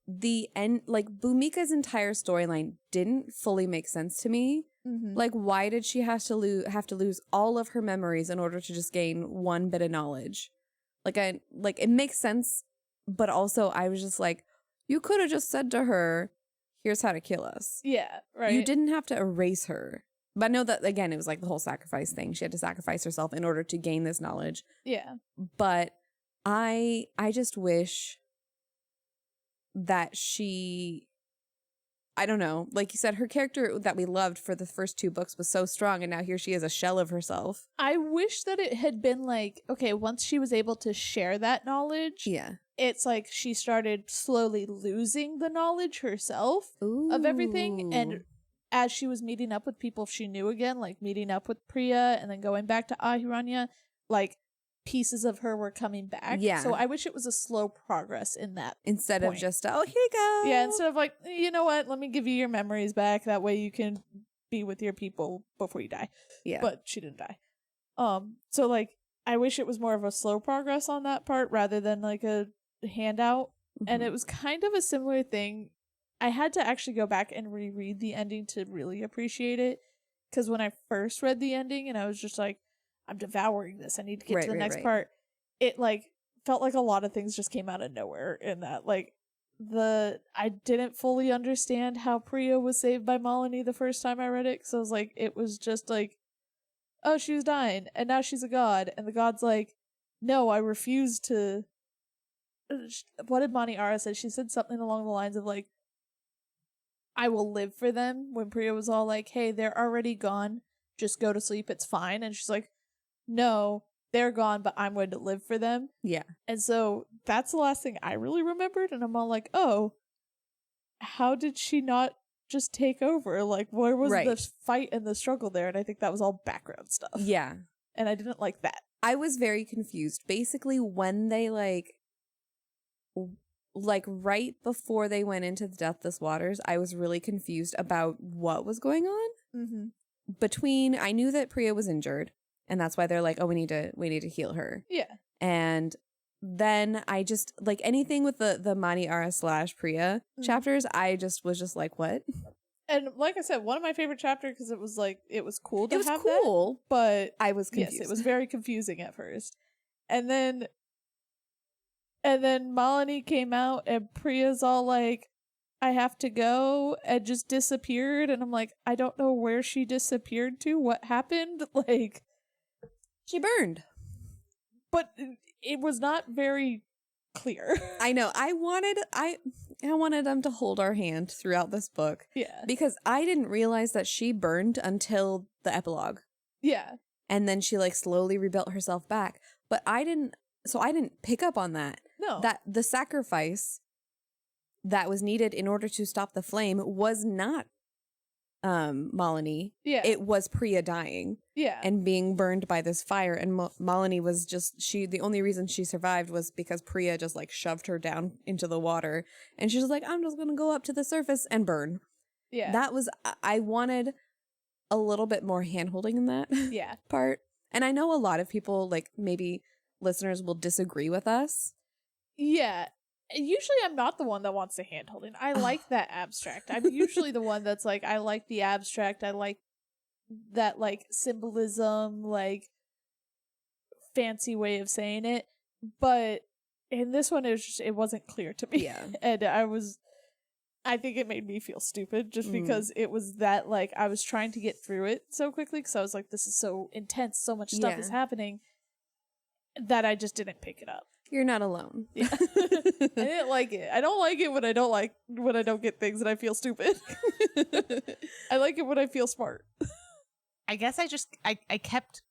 the end, like Bhumika's entire storyline didn't fully make sense to me. Like, why did she have to lose all of her memories in order to just gain one bit of knowledge? Like it makes sense, but also I was just like, you could have just said to her, here's how to kill us. Yeah, right. You didn't have to erase her. But I know that, again, it was like the whole sacrifice thing. She had to sacrifice herself in order to gain this knowledge. Yeah. But I just wish that she, I don't know, like you said, her character that we loved for the first 2 books was so strong, and now here she is, a shell of herself. I wish that it had been like, okay, once she was able to share that knowledge, Yeah. it's like she started slowly losing the knowledge herself of everything. And as she was meeting up with people she knew again, like meeting up with Priya and then going back to Ahiranya, like pieces of her were coming back. Yeah. So I wish it was a slow progress in that. Instead point. of just, oh, here you go. Yeah, instead of like, you know what, let me give you your memories back. That way you can be with your people before you die. Yeah. But she didn't die. So like, I wish it was more of a slow progress on that part rather than like a handout. And it was kind of a similar thing. I had to actually go back and reread the ending to really appreciate it. Because when I first read the ending and I was just like, I'm devouring this, I need to get to the next part, it like felt like a lot of things just came out of nowhere in that. Like I didn't fully understand how Priya was saved by Malini the first time I read it. Because I was like, it was just like, oh, she was dying and now she's a god. And the god's like, no, I refuse to. What did Mani Ara say? She said something along the lines of like, I will live for them, when Priya was all like, hey, they're already gone, just go to sleep, it's fine. And she's like, no, they're gone, but I'm going to live for them. Yeah. And so that's the last thing I really remembered. And I'm all like, oh, how did she not just take over? Like, where was the fight and the struggle there? And I think that was all background stuff. Yeah. And I didn't like that. I was very confused. Basically, when they like right before they went into the Deathless Waters, I was really confused about what was going on. Mm-hmm. I knew that Priya was injured, and that's why they're like, oh, we need to heal her. Yeah. And then I just, like, anything with the Mani Ara / Priya chapters, I just was just like, what? And like I said, one of my favorite chapters, because it was like, it was cool to have that. It was cool, but I was confused. Yes, it was very confusing at first. And then Malini came out and Priya's all like, I have to go, and just disappeared. And I'm like, I don't know where she disappeared to. What happened? Like, she burned. But it was not very clear. I know. I wanted them to hold our hand throughout this book. Yeah. Because I didn't realize that she burned until the epilogue. Yeah. And then she like slowly rebuilt herself back. But I didn't pick up on that. No. That the sacrifice that was needed in order to stop the flame was not Malini. Yeah. It was Priya dying. Yeah. And being burned by this fire. And Malini was just, the only reason she survived was because Priya just like shoved her down into the water. And she was like, I'm just going to go up to the surface and burn. Yeah. That was, I wanted a little bit more hand-holding in that part. And I know a lot of people, like maybe listeners, will disagree with us. Yeah. Usually I'm not the one that wants the hand-holding. I like that abstract. I'm usually the one that's like, I like the abstract. I like that like symbolism, like fancy way of saying it. But in this one, it wasn't clear to me. Yeah. And I think it made me feel stupid just because it was that like I was trying to get through it so quickly because I was like, this is so intense, so much stuff is happening that I just didn't pick it up. You're not alone. Yeah. I didn't like it. I don't like it when I don't get things and I feel stupid. I like it when I feel smart. I guess I kept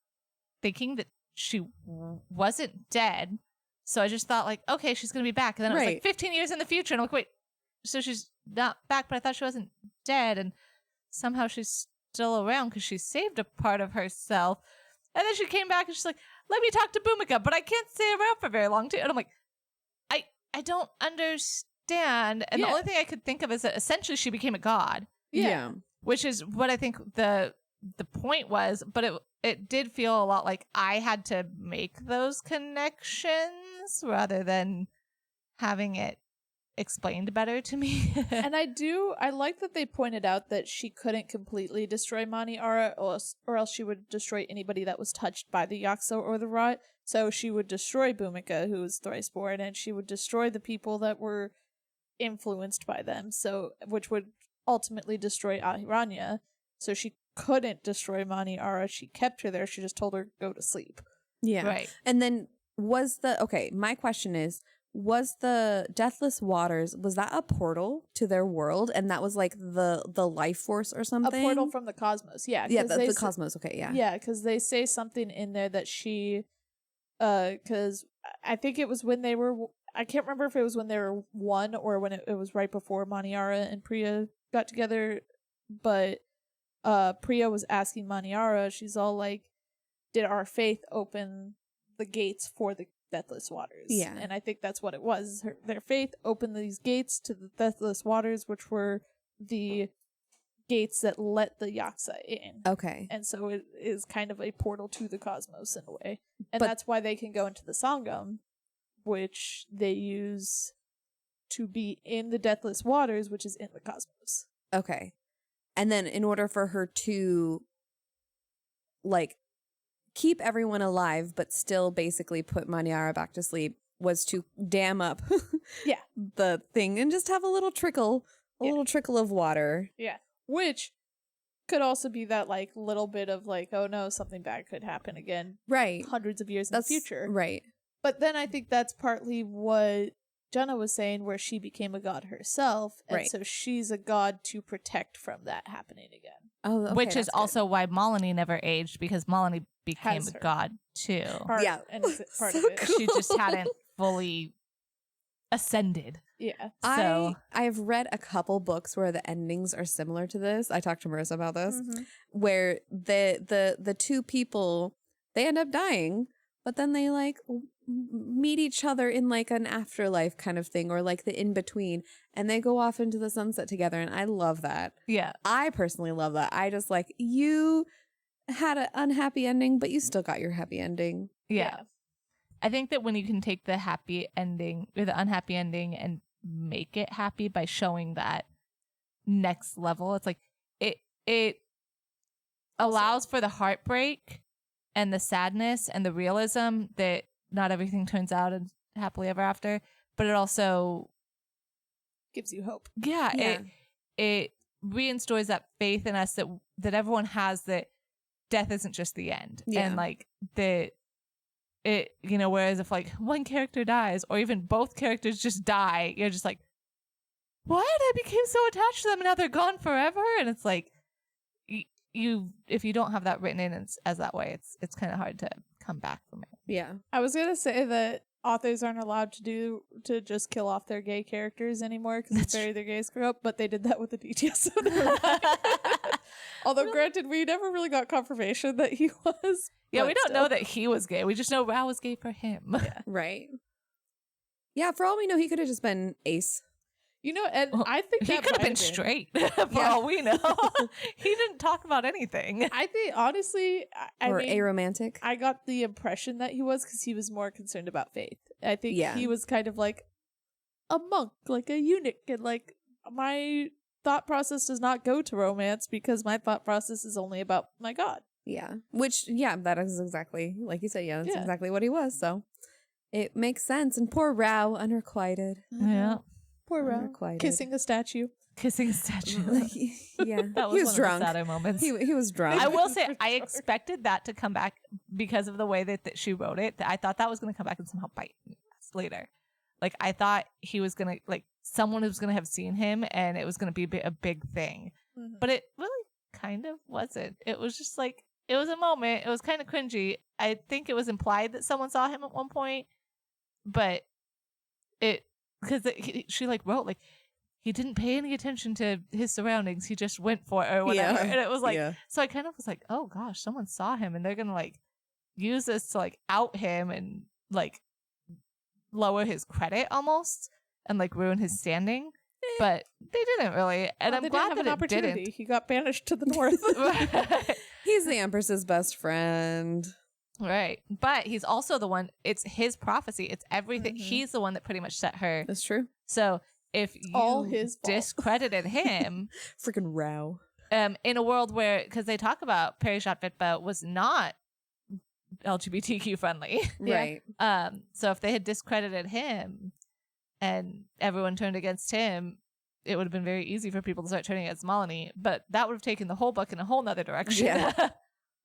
thinking that she wasn't dead. So I just thought like, okay, she's going to be back. And then it was like 15 years in the future. And I'm like, wait, so she's not back, but I thought she wasn't dead. And somehow she's still around because she saved a part of herself. And then she came back and she's like, let me talk to Bhumika, but I can't stay around for very long too. And I'm like, I don't understand. And the only thing I could think of is that essentially she became a god. Yeah. Which is what I think the point was, but it did feel a lot like I had to make those connections rather than having it explained better to me. And I like that they pointed out that she couldn't completely destroy Maniara, or else she would destroy anybody that was touched by the Yakso or the rot. So she would destroy Bhumika, who was thrice born, and she would destroy the people that were influenced by them, so which would ultimately destroy Ahiranya. So she couldn't destroy Maniara. She kept her there. She just told her go to sleep. Yeah. Right. And then my question is, was the Deathless Waters, was that a portal to their world? And that was like the life force or something? A portal from the cosmos. Yeah. Yeah, the cosmos. Okay, yeah. Yeah, because they say something in there that she, because I think it was when they were, I can't remember if it was when they were one or when it was right before Maniara and Priya got together, but Priya was asking Maniara, she's all like, did our faith open the gates for the Deathless Waters? Yeah. And I think that's what it was. Their faith opened these gates to the Deathless Waters, which were the gates that let the Yaksa in. Okay. And so it is kind of a portal to the cosmos in a way. And But- that's why they can go into the Sangam, which they use to be in the Deathless Waters, which is in the cosmos. Okay. And then in order for her to like keep everyone alive but still basically put Maniara back to sleep was to dam up Yeah. the thing and just have a little trickle of water. Yeah. Which could also be that like little bit of like, oh no, something bad could happen again Right. hundreds of years in the future. Right. But then I think that's partly what Jenna was saying, where she became a god herself, and Right. so she's a god to protect from that happening again. Oh, okay, Which is that's good. also why Malini never aged, because Malini became Has a her. god too. Part, and is part So of it. cool. She just hadn't fully ascended. Yeah. So I've read a couple books where the endings are similar to this. I talked to Marissa about this, Mhm. where the two people, they end up dying, but then they like meet each other in like an afterlife kind of thing, or like the in between, and they go off into the sunset together. And I love that. yeah. I personally love that. I just like, you had an unhappy ending, but you still got your happy ending. Yeah. I think that when you can take the happy ending or the unhappy ending and make it happy by showing that next level, it's like it allows for the heartbreak and the sadness and the realism that not everything turns out and happily ever after, but it also Gives you hope. Yeah. it reinstores that faith in us that everyone has, that death isn't just the end. Yeah. And like that it, you know, whereas if like one character dies or even both characters just die, you're just like, what? I became so attached to them and now they're gone forever. And it's like, you if you don't have that written in as that way, it's kind of hard to come back from it. Yeah. I was gonna say that authors aren't allowed to just kill off their gay characters anymore because it's very their gays grew up, but they did that with the DTS. So never mind. Although, granted, we never really got confirmation that he was. Yeah, but we don't still. know that he was gay. We just know Rao was gay for him. Yeah. Right. Yeah, for all we know, he could have just been Ace. You know, and I think He that could have might been straight for all we know. He didn't talk about anything. I think, honestly, I or mean, aromantic. I got the impression that he was because he was more concerned about faith. I think Yeah. he was kind of like a monk, like a eunuch, and like my thought process does not go to romance because my thought process is only about my god. Yeah. Which, yeah, that is exactly, like you said, that's Yeah. exactly what he was. So it makes sense. And poor Rao, unrequited. Yeah. Poor Rao. Unrequited. Kissing a statue. Kissing a statue. Yeah. That was he was one drunk. of the sadder moments. He was drunk. I will say, For I sure. expected that to come back because of the way that she wrote it. I thought that was going to come back and somehow bite me later. Like, I thought he was going to, like, someone was going to have seen him and it was going to be a big thing. Mhm. But it really kind of wasn't. It was just like, it was a moment. It was kind of cringy. I think it was implied that someone saw him at one point, but because she like wrote, like, he didn't pay any attention to his surroundings. He just went for it or whatever. Yeah. And it was like, Yeah. so I kind of was like, oh gosh, someone saw him and they're going to like use this to like out him and like lower his credit almost and like ruin his standing. But they didn't really. And Well, I'm they glad didn't have that an it opportunity. didn't. He got banished to the north. He's the Empress's best friend. Right. But he's also the one, it's his prophecy. It's everything. Mhm. He's the one that pretty much set her. That's true. So if all you his fault. discredited him, Freaking row. in a world where, because they talk about Perishat Vitba was not LGBTQ friendly. Right. So if they had discredited him and everyone turned against him, it would have been very easy for people to start turning against Malini, but that would have taken the whole book in a whole nother direction. Yeah.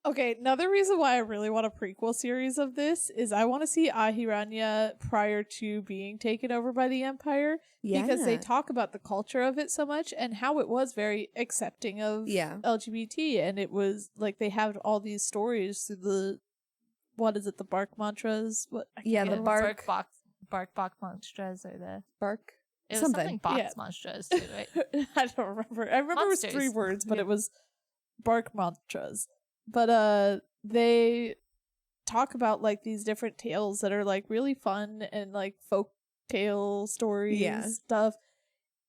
Okay, another reason why I really want a prequel series of this is I want to see Ahiranya prior to being taken over by the Empire. Yeah. Because they talk about the culture of it so much and how it was very accepting of LGBT. And it was like they have all these stories through the, what is it, the bark mantras? What? I can't the remember. bark box mantras or the bark. it was something box mantras too, right? I don't remember. I remember Monsters. it was 3 words, but it was bark mantras. But they talk about like these different tales that are like really fun and like folk tale stories stuff.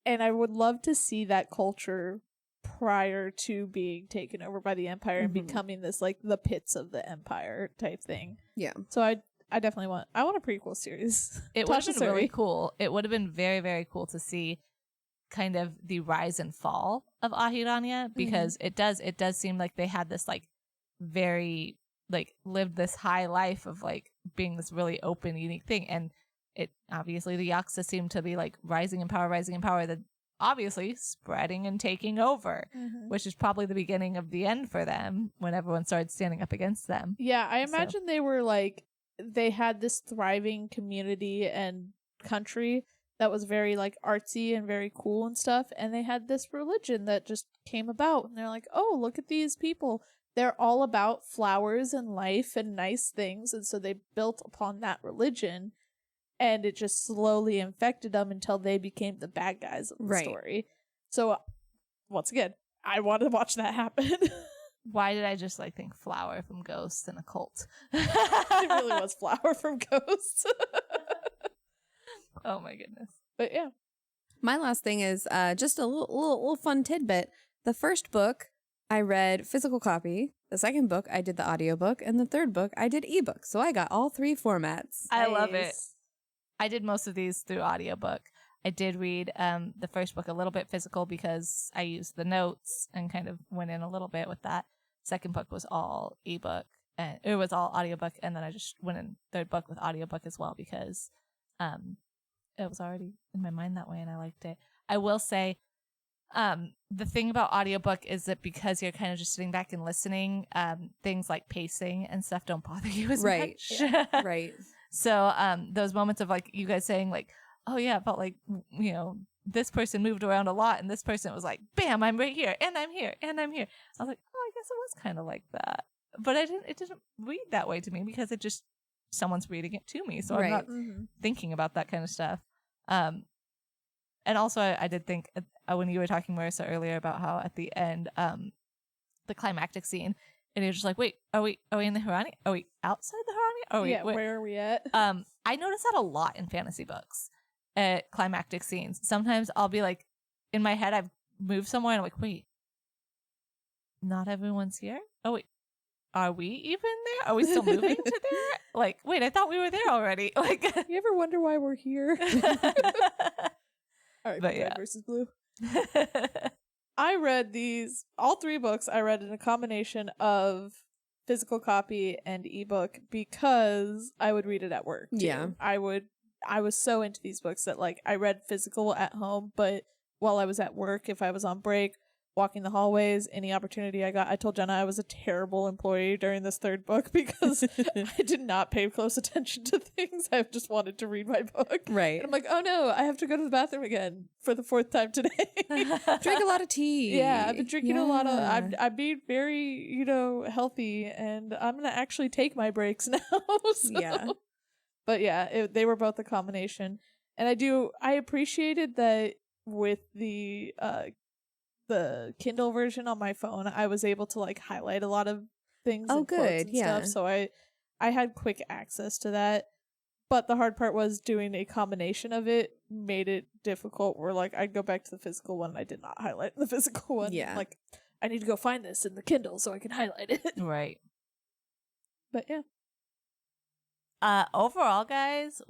And I would love to see that culture prior to being taken over by the Empire and becoming this like the pits of the Empire type thing. Yeah. So I definitely want a prequel series. It would have Tasha been really Suri. cool. It would have been very, very cool to see kind of the rise and fall of Ahiranya, because it does seem like they had this like very like lived this high life of like being this really open, unique thing. And it obviously the Yakuza seem to be like rising in power, that obviously spreading and taking over, which is probably the beginning of the end for them when everyone started standing up against them. Yeah, I imagine they were like, they had this thriving community and country that was very like artsy and very cool and stuff. And they had this religion that just came about and they're like, oh, look at these people. They're all about flowers and life and nice things. And so they built upon that religion and it just slowly infected them until they became the bad guys of the story. So once again, I want to watch that happen. Why did I just like think Flower from Ghosts and a cult? It really was Flower from Ghosts. Oh my goodness. But yeah. My last thing is just a little fun tidbit. The first book I read physical copy. The second book I did the audiobook, and the third book I did ebook. So I got all 3 formats. I love it. I did most of these through audiobook. I did read the first book a little bit physical because I used the notes and kind of went in a little bit with that. Second book was all ebook, and it was all audiobook, and then I just went in third book with audiobook as well because it was already in my mind that way and I liked it. I will say the thing about audiobook is that because you're kind of just sitting back and listening, things like pacing and stuff don't bother you as much. Yeah. Right. So those moments of like you guys saying like, oh yeah, it felt like, you know, this person moved around a lot and this person was like, bam, I'm right here and I'm here and I'm here. I was like, oh, I guess it was kind of like that. But it didn't read that way to me because it just, someone's reading it to me. So I'm not thinking about that kind of stuff. And also I did think when you were talking, Marissa, earlier about how at the end, the climactic scene, and you're just like, wait, are we in the Harani? Are we outside the Harani? Where are we at? I notice that a lot in fantasy books at climactic scenes. Sometimes I'll be like, in my head, I've moved somewhere and I'm like, wait, not everyone's here? Oh, wait, are we even there? Are we still moving to there? Like, wait, I thought we were there already. Like, you ever wonder why we're here? All right, Red versus Blue. I read all 3 books I read in a combination of physical copy and ebook because I would read it at work. Too. Yeah. I was so into these books that like I read physical at home, but while I was at work, if I was on break, walking the hallways, any opportunity I got, I told Jenna I was a terrible employee during this 3rd book because I did not pay close attention to things. I just wanted to read my book. Right. And I'm like, oh no, I have to go to the bathroom again for the 4th time today. Drink a lot of tea. Yeah, I've been drinking a lot of, I'm being very, healthy, and I'm going to actually take my breaks now. So. Yeah. But yeah, they were both a combination. And I appreciated that with the Kindle version on my phone, I was able to like highlight a lot of things. Oh, and quotes good. and Yeah. stuff. So I had quick access to that. But the hard part was doing a combination of it made it difficult where like I'd go back to the physical one and I did not highlight the physical one. Yeah. Like I need to go find this in the Kindle so I can highlight it. right. But yeah. Overall, guys,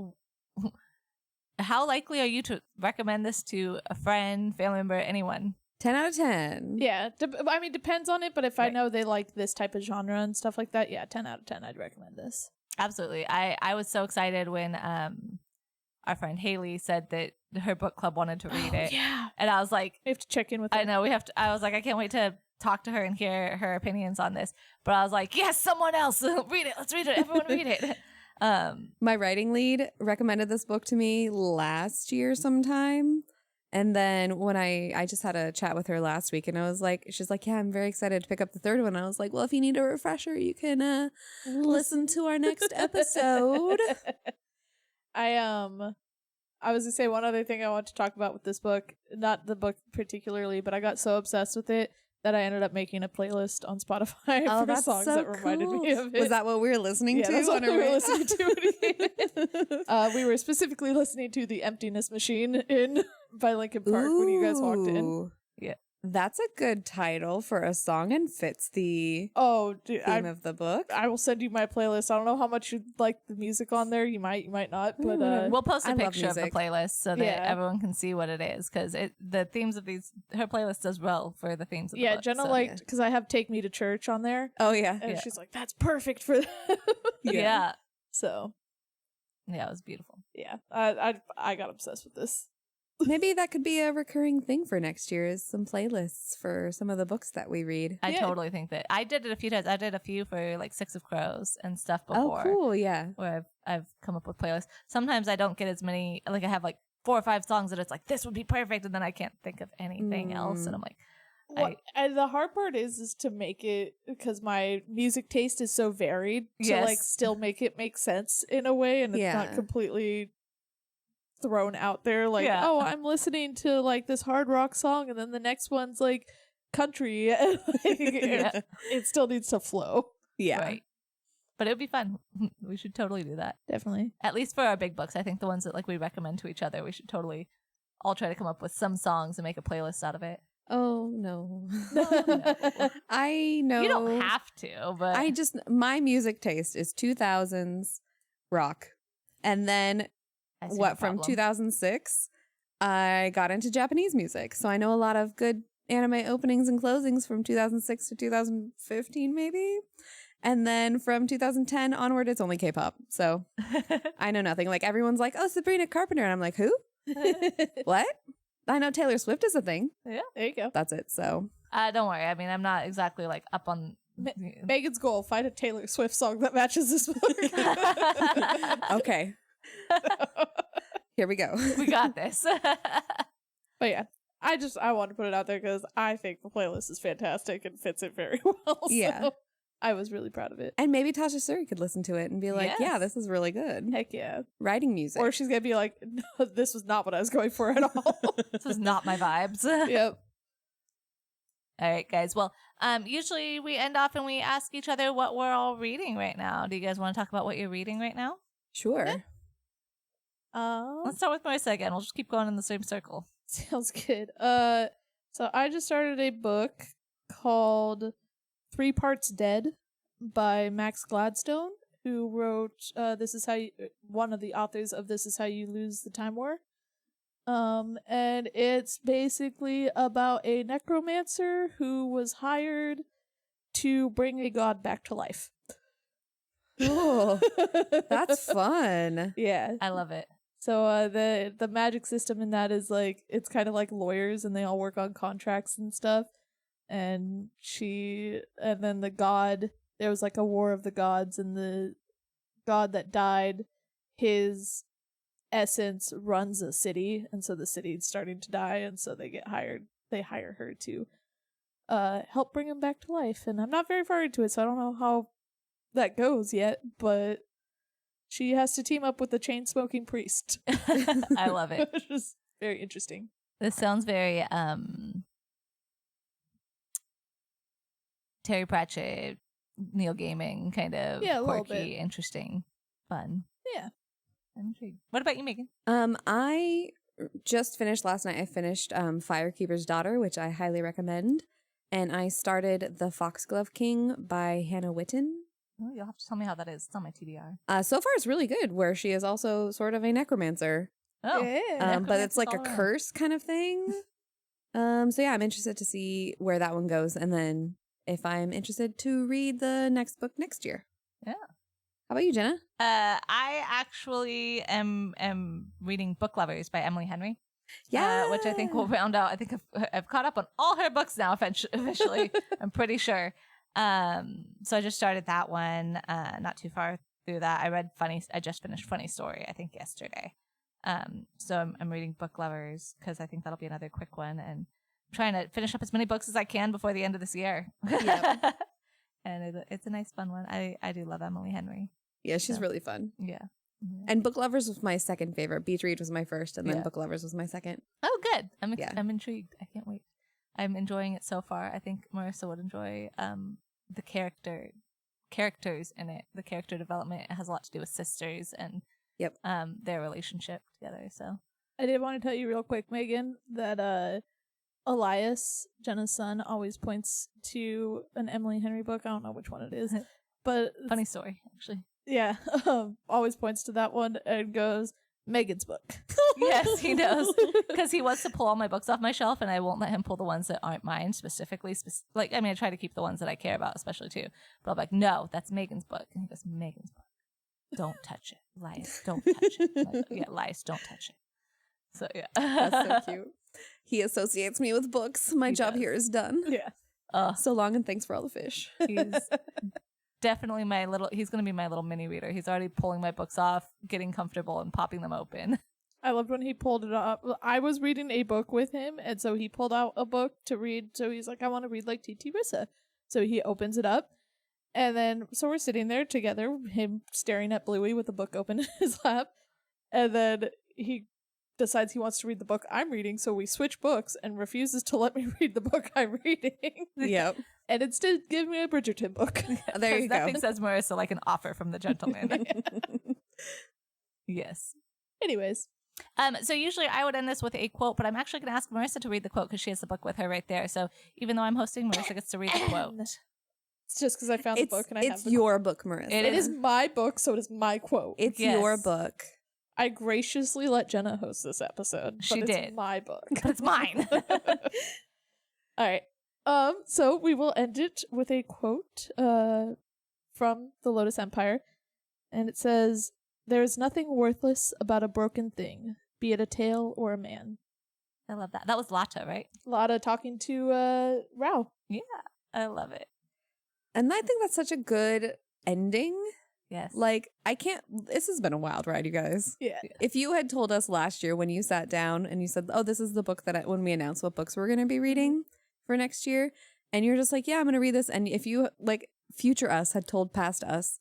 how likely are you to recommend this to a friend, family member, anyone? 10 out of 10. Yeah. I mean, depends on it, but if I Right. know they like this type of genre and stuff like that, yeah, 10 out of 10, I'd recommend this. Absolutely. I was so excited when our friend Haley said that her book club wanted to read it. Yeah. And I was like, We have to check in with I them. know we have to. I was like, I can't wait to talk to her and hear her opinions on this. But I was like, yes, someone else read it. Let's read it. Everyone read it. My writing lead recommended this book to me last year sometime. And then when I just had a chat with her last week and I was like, she's like, yeah, I'm very excited to pick up the third one. I was like, well, if you need a refresher, you can listen to our next episode. I was gonna say one other thing I want to talk about with this book, not the book particularly, but I got so obsessed with it that I ended up making a playlist on Spotify for songs that reminded me of it. Was that what we were listening to? That's what on we our were way? listening to. We were specifically listening to "The Emptiness Machine" in by Linkin Park when you guys walked in. Ooh. Yeah. That's a good title for a song and fits the Oh, dude, theme of the book. I will send you my playlist. I don't know how much you like the music on there. You might not, but We'll post a I love picture of the music. playlist so that Yeah. everyone can see what it is, because the themes of her playlist does well for the themes of the yeah, book. Jenna so. liked because I have "Take Me to Church" on there, Oh yeah. and Yeah. she's like, "That's perfect for them." Yeah. So Yeah, it was beautiful. yeah, I got obsessed with this. Maybe that could be a recurring thing for next year is some playlists for some of the books that we read. I Yeah. totally think that I did it a few times. I did a few for like Six of Crows and stuff before. Oh, cool. Yeah. Where I've come up with playlists. Sometimes I don't get as many. Like I have like 4 or 5 songs that it's like this would be perfect, and then I can't think of anything else, and I'm like, And the hard part is to make it, because my music taste is so varied, to Yes. like still make it make sense in a way, and it's Yeah. not completely thrown out there like, Yeah. oh, I'm listening to like this hard rock song and then the next one's like country. Yeah. It still needs to flow. Yeah. right. But it would be fun. We should totally do that. Definitely. At least for our big books. I think the ones that like we recommend to each other, we should totally all try to come up with some songs and make a playlist out of it. Oh, no. no. I know. You don't have to, but my music taste is 2000s rock. And then I see what the from problem. 2006 I got into Japanese music, so I know a lot of good anime openings and closings from 2006 to 2015 maybe, and then from 2010 onward it's only K-pop, so I know nothing. Like everyone's like, oh, Sabrina Carpenter, and I'm like, who? What? I know Taylor Swift is a thing. Yeah, there you go. That's it. So Don't worry. I mean, I'm not exactly like up on. Megan's goal: find a Taylor Swift song that matches this book. okay. Here we go. We got this. But yeah, I want to put it out there because I think the playlist is fantastic and fits it very well. Yeah. So I was really proud of it. And maybe Tasha Suri could listen to it and be like, Yes. yeah, this is really good. Heck yeah. Writing music. Or she's going to be like, no, this was not what I was going for at all. This was not my vibes. Yep. All right, guys. Well, usually we end off and we ask each other what we're all reading right now. Do you guys want to talk about what you're reading right now? Sure. Yeah. Let's start with Marissa again. We'll just keep going in the same circle. Sounds good. So I just started a book called 3 Parts Dead by Max Gladstone, who wrote one of the authors of This Is How You Lose the Time War. And it's basically about a necromancer who was hired to bring a god back to life. Cool. That's fun. Yeah. I love it. So the magic system in that is like, it's kind of like lawyers and they all work on contracts and stuff. And then the god, there was like a war of the gods, and the god that died, his essence runs a city, and so the city's starting to die, and so they hire her to help bring him back to life. And I'm not very far into it, so I don't know how that goes yet, but she has to team up with the chain-smoking priest. I love it. Which is very interesting. This sounds very Terry Pratchett, Neil Gaiman kind of Yeah, a little quirky, bit. interesting, fun. Yeah. I'm intrigued. What about you, Megan? I just finished last night. I finished Firekeeper's Daughter, which I highly recommend. And I started The Foxglove King by Hannah Witten. Oh, you'll have to tell me how that is. It's on my TBR. So far, it's really good, where she is also sort of a necromancer. Oh, Yeah. but it's like a all around. curse kind of thing. So yeah, I'm interested to see where that one goes, and then if I'm interested to read the next book next year. Yeah. How about you, Jenna? I actually am reading Book Lovers by Emily Henry. Yeah, Which I think will round out. I think I've caught up on all her books now officially. I'm pretty sure. So I just started that one. Not too far through that. I just finished Funny Story, I think yesterday. So I'm reading Book Lovers because I think that'll be another quick one, and I'm trying to finish up as many books as I can before the end of this year. Yep. And it's a nice fun one. I do love Emily Henry. Yeah, she's really fun. Yeah. And Book Lovers was my second favorite. Beach Read was my first, and then Yeah. Book Lovers was my second. Oh, good. I'm Yeah. I'm intrigued. I can't wait. I'm enjoying it so far. I think Marissa would enjoy the characters in it. The character development, it has a lot to do with sisters and Yep. their relationship together. So I did want to tell you real quick, Megan, that Elias, Jenna's son, always points to an Emily Henry book. I don't know which one it is, but Funny Story, actually. yeah, always points to that one and goes, Megan's book. Yes, he knows, because he wants to pull all my books off my shelf, and I won't let him pull the ones that aren't mine specifically. Like, I mean, I try to keep the ones that I care about, especially too. But I'm like, no, that's Megan's book, and he goes, Megan's book. Don't touch it, Elias. Don't touch it. I'm like, yeah, Elias, don't touch it. So yeah, That's so cute. He associates me with books. My He job does. here is done. Yeah. So long, and thanks for all the fish. He's definitely he's going to be my little mini reader. He's already pulling my books off, getting comfortable, and popping them open. I loved when he pulled it up. I was reading a book with him, and so he pulled out a book to read. So he's like, I want to read like T.T. Rissa. So he opens it up. And then, so we're sitting there together, him staring at Bluey with the book open in his lap. And then he decides he wants to read the book I'm reading, so we switch books and refuses to let me read the book I'm reading. Yep. And instead give me a Bridgerton book. There you go. Nothing says Marissa like an offer from the gentleman. Yes. Anyways. So usually I would end this with a quote, but I'm actually going to ask Marissa to read the quote because she has the book with her right there. So even though I'm hosting, Marissa gets to read the quote. It's just because I found the book and I have It's the your book, Marissa. It It is my book, so it is my quote. It's Yes. your book. I graciously let Jenna host this episode. But She it's did. my book. But it's mine. All right. So we will end it with a quote from the Lotus Empire. And it says, "There is nothing worthless about a broken thing, be it a tail or a man." I love that. That was Lata, right? Lotta talking to Rao. Yeah. I love it. And I think that's such a good ending. Yes. Like, this has been a wild ride, you guys. Yeah. If you had told us last year when you sat down and you said, oh, this is the book that when we announced what books we're going to be reading for next year, and you're just like, yeah, I'm going to read this. And if you, like, future us had told past us,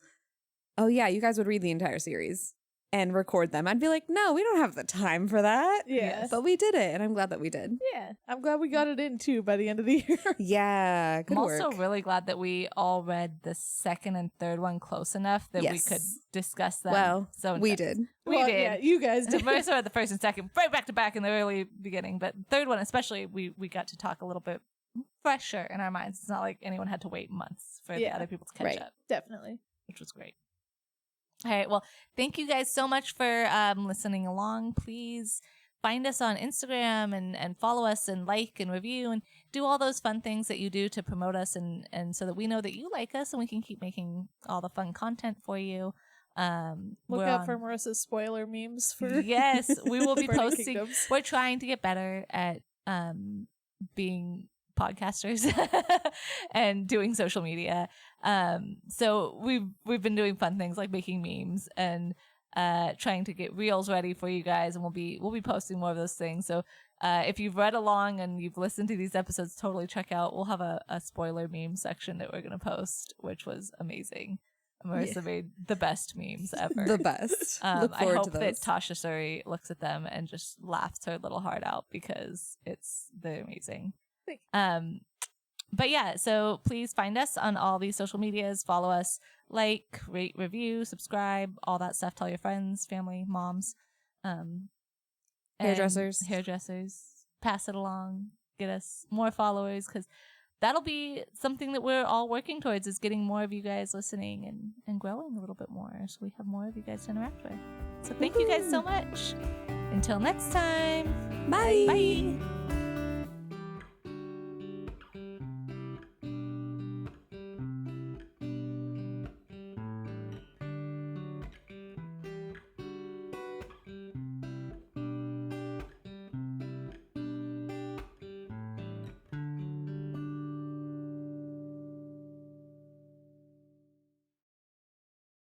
oh, yeah, you guys would read the entire series and record them, I'd be like, no, we don't have the time for that. Yeah. But we did it, and I'm glad that we did. Yeah. I'm glad we got it in, too, by the end of the year. Yeah, good I'm work. also really glad that we all read the second and third one close enough that we Yes. could discuss them. Well, so we did. We Well, did. Yeah, you guys did. Marissa read the first and second, right back to back in the early beginning. But third one, especially, we got to talk a little bit fresher in our minds. It's not like anyone had to wait months for the Yeah. other people to catch Right. up, Definitely. which was great. All right. Well, thank you guys so much for listening along. Please find us on Instagram and follow us and like and review and do all those fun things that you do to promote us and so that we know that you like us and we can keep making all the fun content for you. Look out for Marissa's spoiler memes for Yes, we will be Burning posting. Kingdoms. We're trying to get better at being podcasters and doing social media. So we've been doing fun things like making memes and trying to get reels ready for you guys, and we'll be posting more of those things. So if you've read along and you've listened to these episodes, totally check out. We'll have a spoiler meme section that we're gonna post, which was amazing. Marissa made the best memes ever. The best. Look I forward hope to that those. Tasha Suri looks at them and just laughs her little heart out because they're amazing. Thank But yeah, so please find us on all these social medias, follow us, like, rate, review, subscribe, all that stuff. Tell your friends, family, moms, and Hairdressers. pass it along, get us more followers, because that'll be something that we're all working towards, is getting more of you guys listening and growing a little bit more, so we have more of you guys to interact with. So thank you guys so much. Until next time. Bye. Bye.